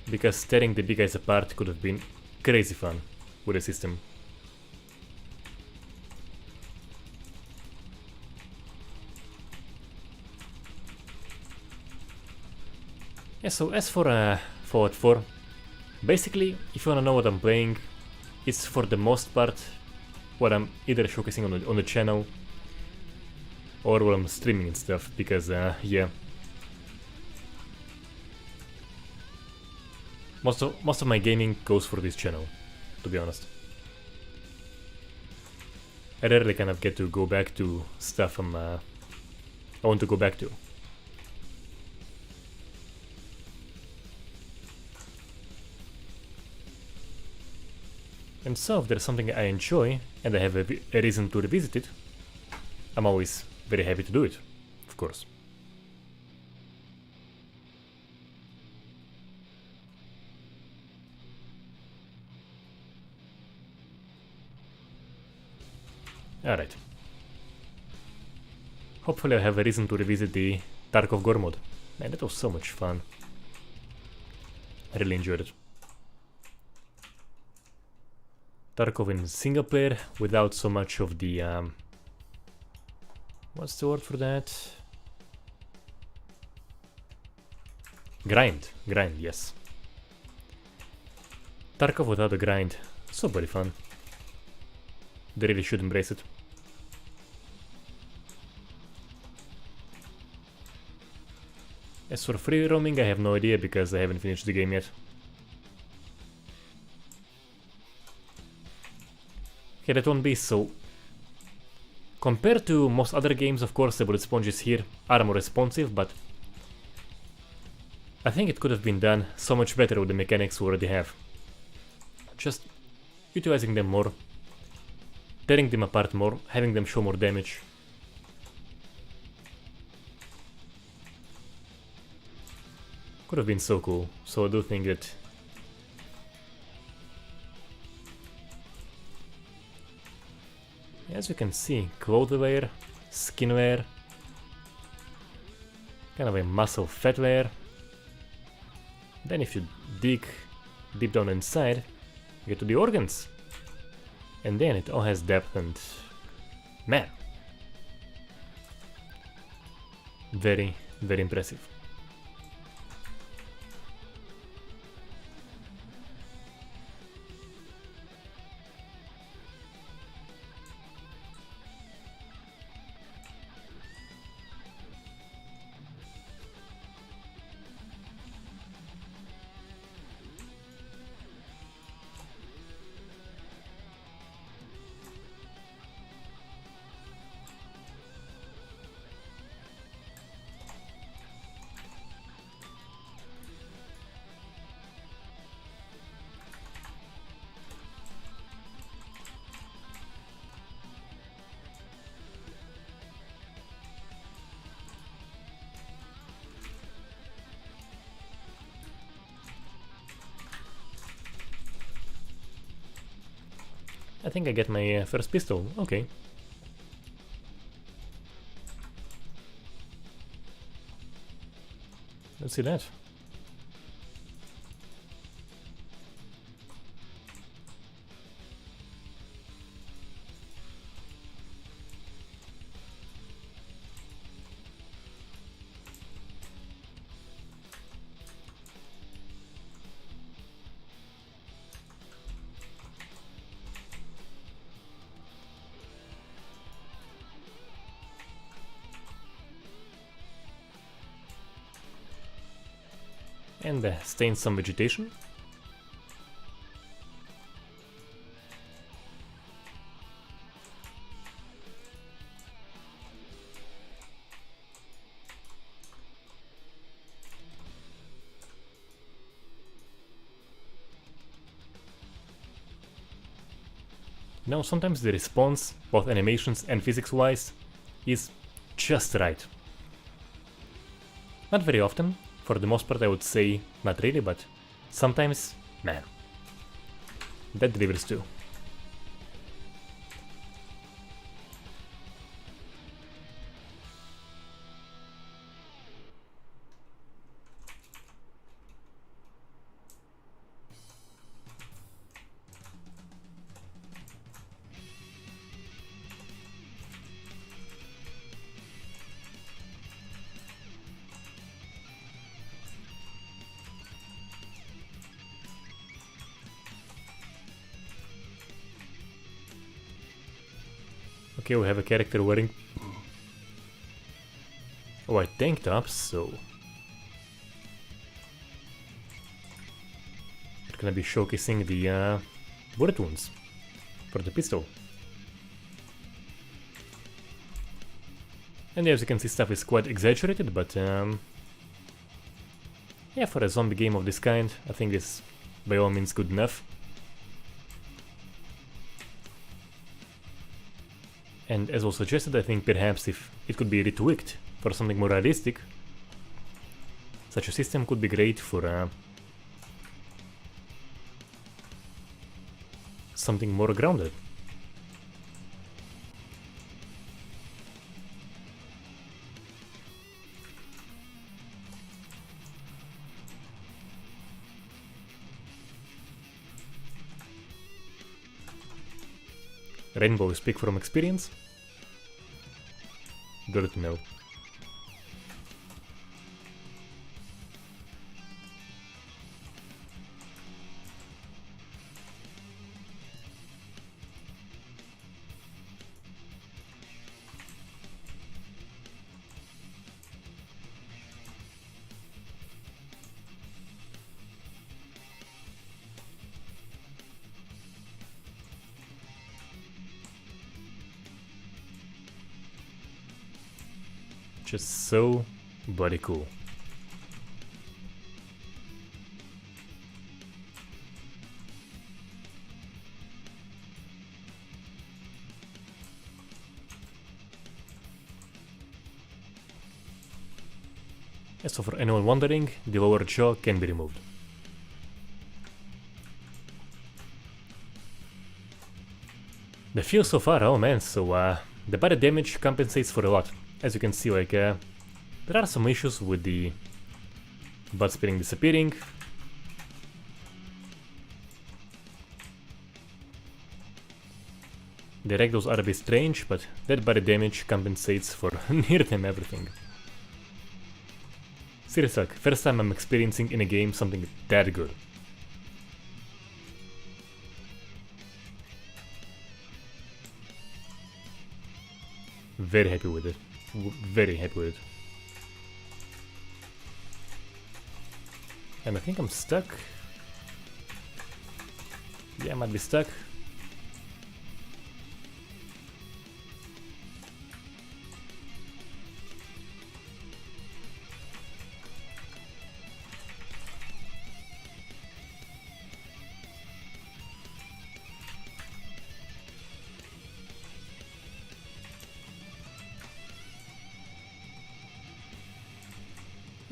[SPEAKER 1] because tearing the big guys apart could have been crazy fun with the system. Yeah, so as for Fallout 4, basically, if you wanna know what I'm playing, it's for the most part what I'm either showcasing on the channel or what I'm streaming and stuff, because yeah. Most of my gaming goes for this channel, to be honest. I rarely kind of get to go back to stuff I want to go back to. And so if there's something I enjoy and I have a reason to revisit it, I'm always very happy to do it, of course. Alright. Hopefully I have a reason to revisit the Tarkov Gore mod. Man, that was so much fun. I really enjoyed it. Tarkov in single player without so much of the what's the word for that? Grind, yes. Tarkov without the grind, so very fun. They really should embrace it. As for free roaming, I have no idea because I haven't finished the game yet. Okay, that won't be so... Compared to most other games, of course, the bullet sponges here are more responsive, but I think it could have been done so much better with the mechanics we already have. Just utilizing them more, tearing them apart more, having them show more damage. Could have been so cool, so I do think that as you can see, clothes wear, skin wear, kind of a muscle fat wear. Then if you dig deep down inside, you get to the organs. And then it all has depth and... man. Very, very impressive. I think I get my first pistol. Okay. Let's see that. And stain some vegetation. Now sometimes the response, both animations and physics-wise, is just right. Not very often. For the most part I would say not really, but sometimes, man, that delivers too. Okay, we have a character wearing a white tank top, so we're gonna be showcasing the bullet wounds for the pistol. And as you can see, stuff is quite exaggerated, but yeah, for a zombie game of this kind, I think it's by all means good enough. And as was suggested, I think perhaps if it could be retweaked for something more realistic, such a system could be great for something more grounded. Rainbow speak from experience? Good to know. Just so bloody cool. So for anyone wondering, the lower jaw can be removed. The feel so far, oh man, so the body damage compensates for a lot. As you can see, like, there are some issues with the blood spilling disappearing, The ragdolls are a bit strange, but that body damage compensates for near them everything. Seriously, like, first time I'm experiencing in a game something that good. Very happy with it. Very happy with it. And I think I'm stuck. Yeah, I might be stuck.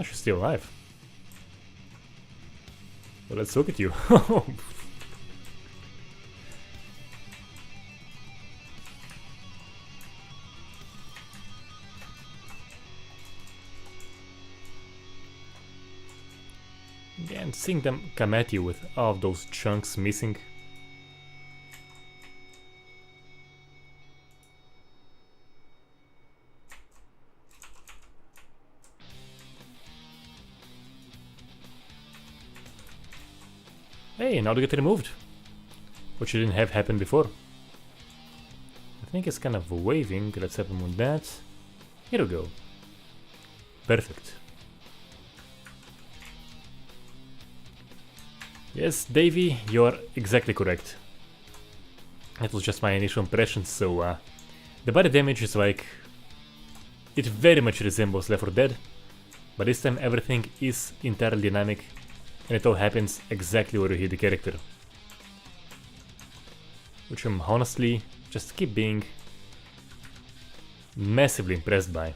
[SPEAKER 1] Oh, she's still alive. Well, let's look at you. Yeah, and seeing them come at you with all of those chunks missing. Hey, now they get removed. Which didn't have happened before. I think it's kind of waving. Let's have him with that. Here we go. Perfect. Yes, Davey, you're exactly correct. That was just my initial impression, so the body damage is like... It very much resembles Left 4 Dead, but this time everything is entirely dynamic and it all happens exactly where you hit the character. Which I'm honestly just keep being massively impressed by.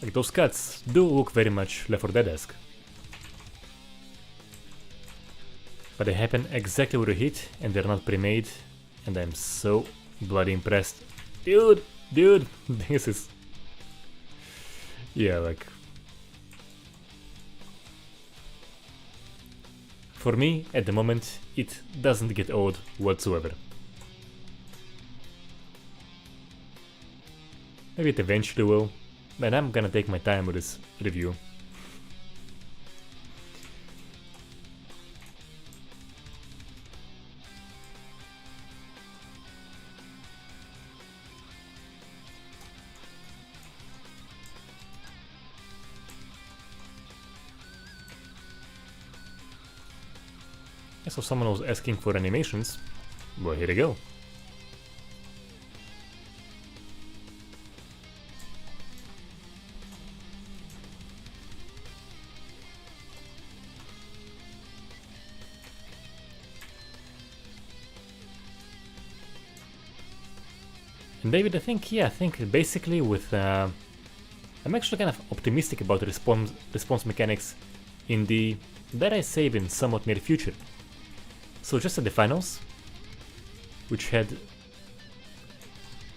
[SPEAKER 1] Like, those cuts do look very much Left 4 Dead-esque. But they happen exactly where you hit and they're not pre-made, and I'm so bloody impressed. Dude, this is... Yeah, like... For me, at the moment, it doesn't get old whatsoever. Maybe it eventually will, but I'm gonna take my time with this review. So someone was asking for animations. Well, here we go. And David, I think basically with I'm actually kind of optimistic about the response mechanics in the, dare I say, in somewhat near future. So just at the finals, which had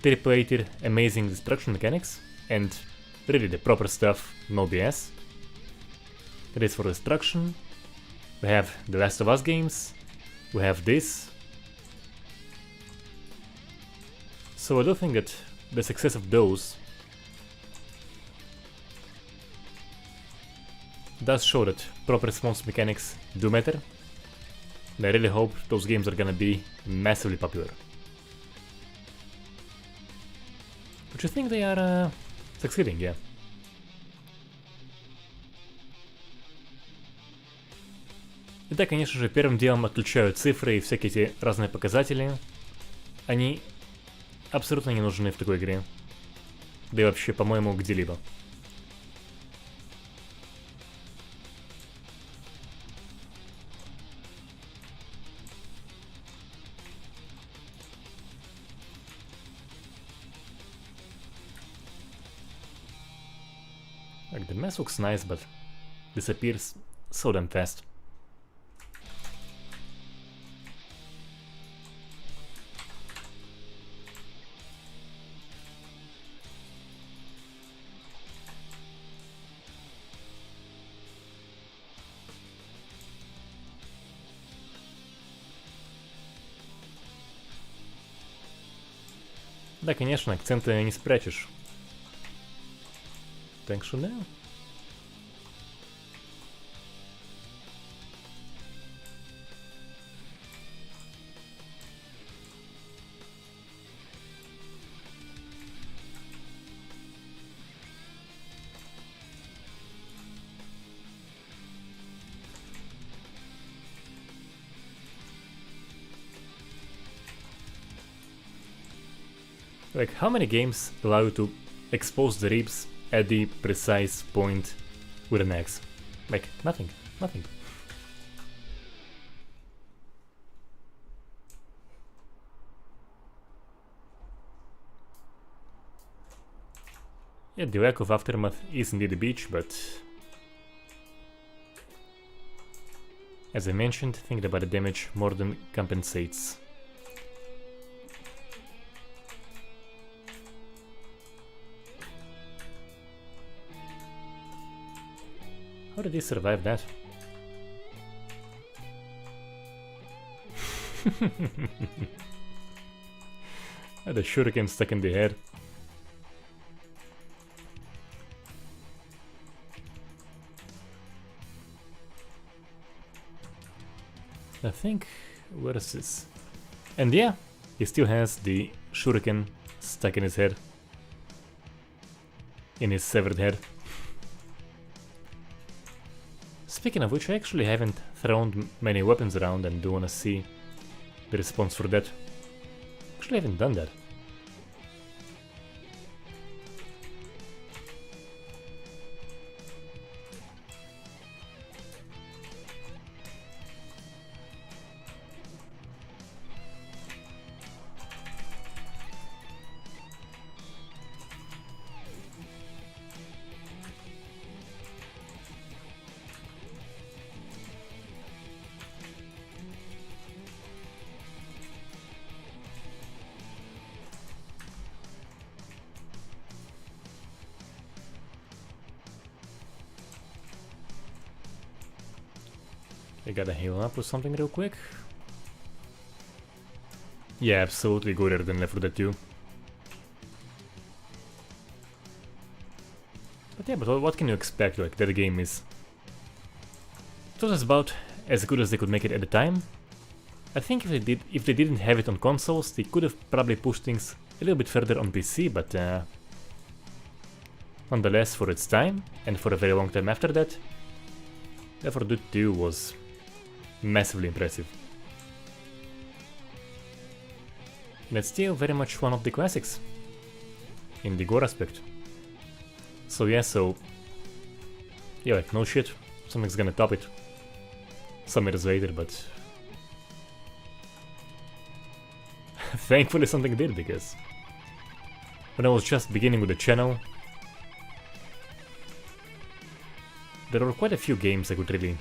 [SPEAKER 1] AAA tier amazing destruction mechanics and really the proper stuff, no BS. That is for destruction. We have the Last of Us games, we have this. So I do think that the success of those does show that proper response mechanics do matter. And I really hope those games are gonna be massively popular. Which I think they are succeeding, yeah. Итак, конечно же, первым делом отключаю цифры и всякие эти разные показатели. Они абсолютно не нужны в такой игре. Да и вообще, по-моему, где-либо. Like, the mess looks nice, but disappears so damn fast. Да, конечно, акценты не спрячешь. Так что да. Like, how many games allow you to expose the ribs at the precise point with an axe? Like, nothing. Nothing. Yeah, the lack of aftermath is indeed a bitch, but... as I mentioned, thinking about the damage more than compensates. How did he survive that? The shuriken stuck in the head. I think... where is this? And yeah, he still has the shuriken stuck in his head. In his severed head. Speaking of which, I actually haven't thrown many weapons around and do wanna see the response for that. Actually, I haven't done that. I gotta heal up with something real quick. Yeah, absolutely gooder than Left 4 Dead 2. But yeah, but what can you expect? Like, that game is... it was about as good as they could make it at the time. I think if they didn't have it on consoles, they could have probably pushed things a little bit further on PC, but nonetheless, for its time, and for a very long time after that, Left 4 Dead 2 was massively impressive. And it's still very much one of the classics in the gore aspect. So yeah, like, no shit, something's gonna top it some years later, but thankfully something did, because when I was just beginning with the channel, there were quite a few games I could really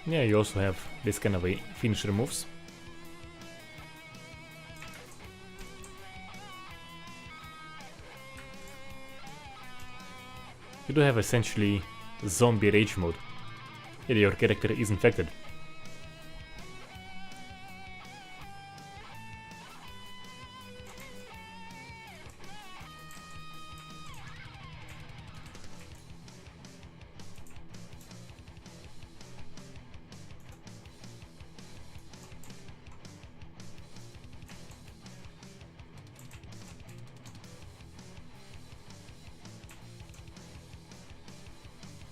[SPEAKER 1] yeah, you also have this kind of a finisher moves. You do have essentially zombie rage mode, and your character is infected.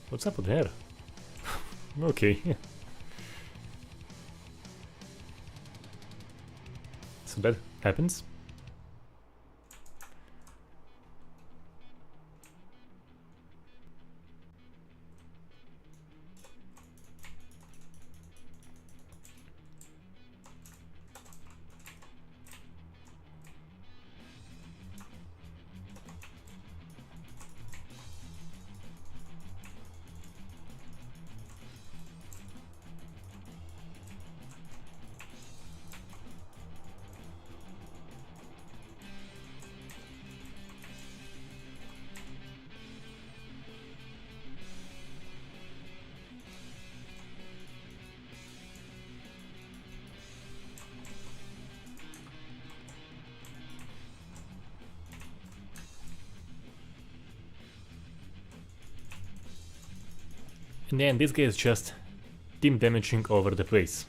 [SPEAKER 1] What's up with her? Okay. so that happens. In the end, this guy is just team damaging all over the place.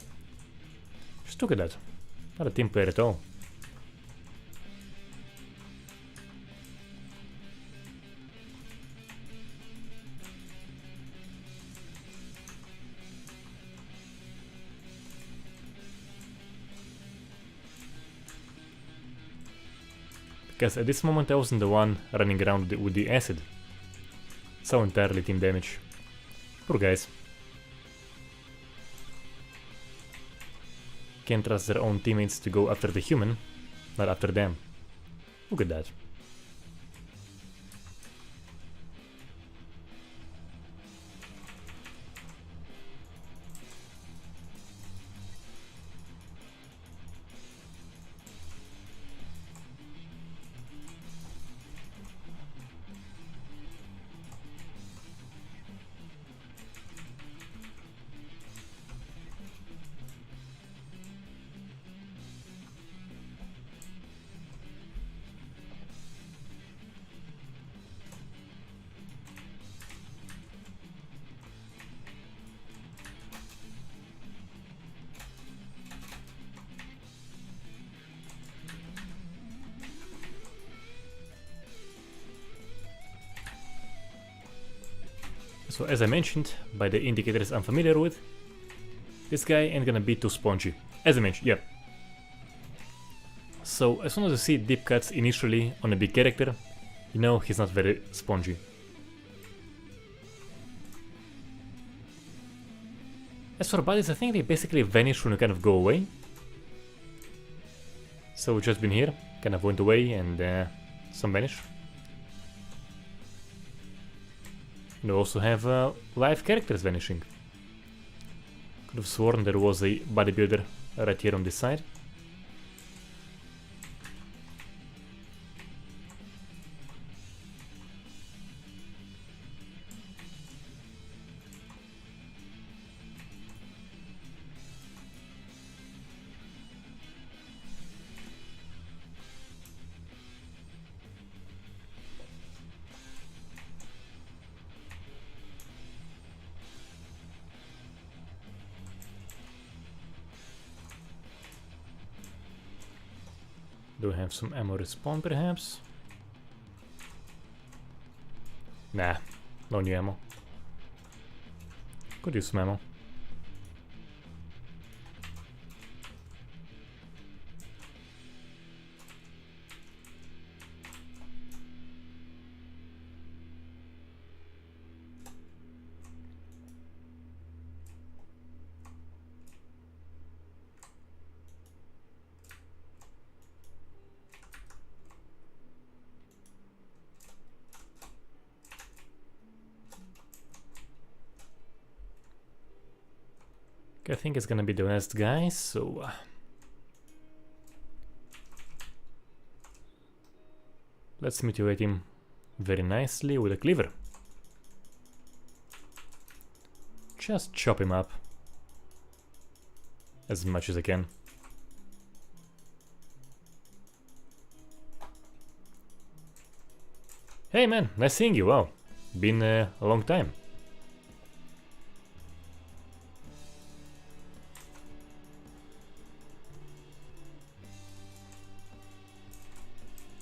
[SPEAKER 1] Just look at that. Not a team player at all. Because at this moment I wasn't the one running around with the acid. So entirely team damage. Poor guys. Can't trust their own teammates to go after the human, not after them. Look at that. So as I mentioned, by the indicators I'm familiar with, this guy ain't gonna be too spongy. As I mentioned, yep. So as soon as you see deep cuts initially on a big character, you know he's not very spongy. As for bodies, I think they basically vanish when you kind of go away. So we've just been here, kind of went away and some vanish. And we also have live characters vanishing. Could have sworn there was a bodybuilder right here on this side. Do we have some ammo respawn perhaps? Nah, no new ammo. Could use some ammo. I think it's gonna be the last guy, so let's mutilate him very nicely with a cleaver. Just chop him up as much as I can. Hey man, nice seeing you. Wow, been a long time.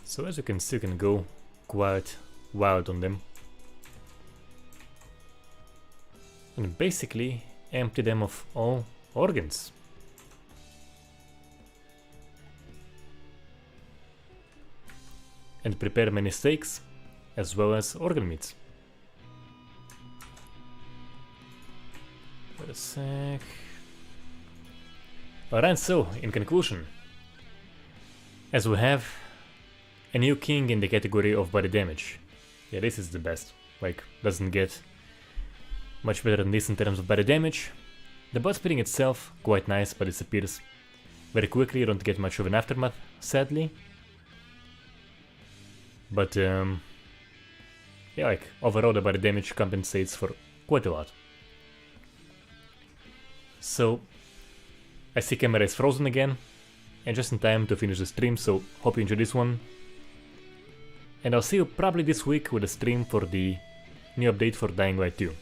[SPEAKER 1] So as you can see, you can go quite wild on them. And basically empty them of all organs. and prepare many steaks, as well as organ meats. Wait a sec. Alright, so, in conclusion, as we have a new king in the category of body damage. Yeah, this is the best. Like, doesn't get much better than this in terms of body damage. The butt spitting itself, quite nice, but disappears very quickly. You don't get much of an aftermath, sadly. But, yeah, like, overall the body damage compensates for quite a lot. So, I see camera is frozen again, and just in time to finish the stream, so hope you enjoyed this one. And I'll see you probably this week with a stream for the new update for Dying Light 2.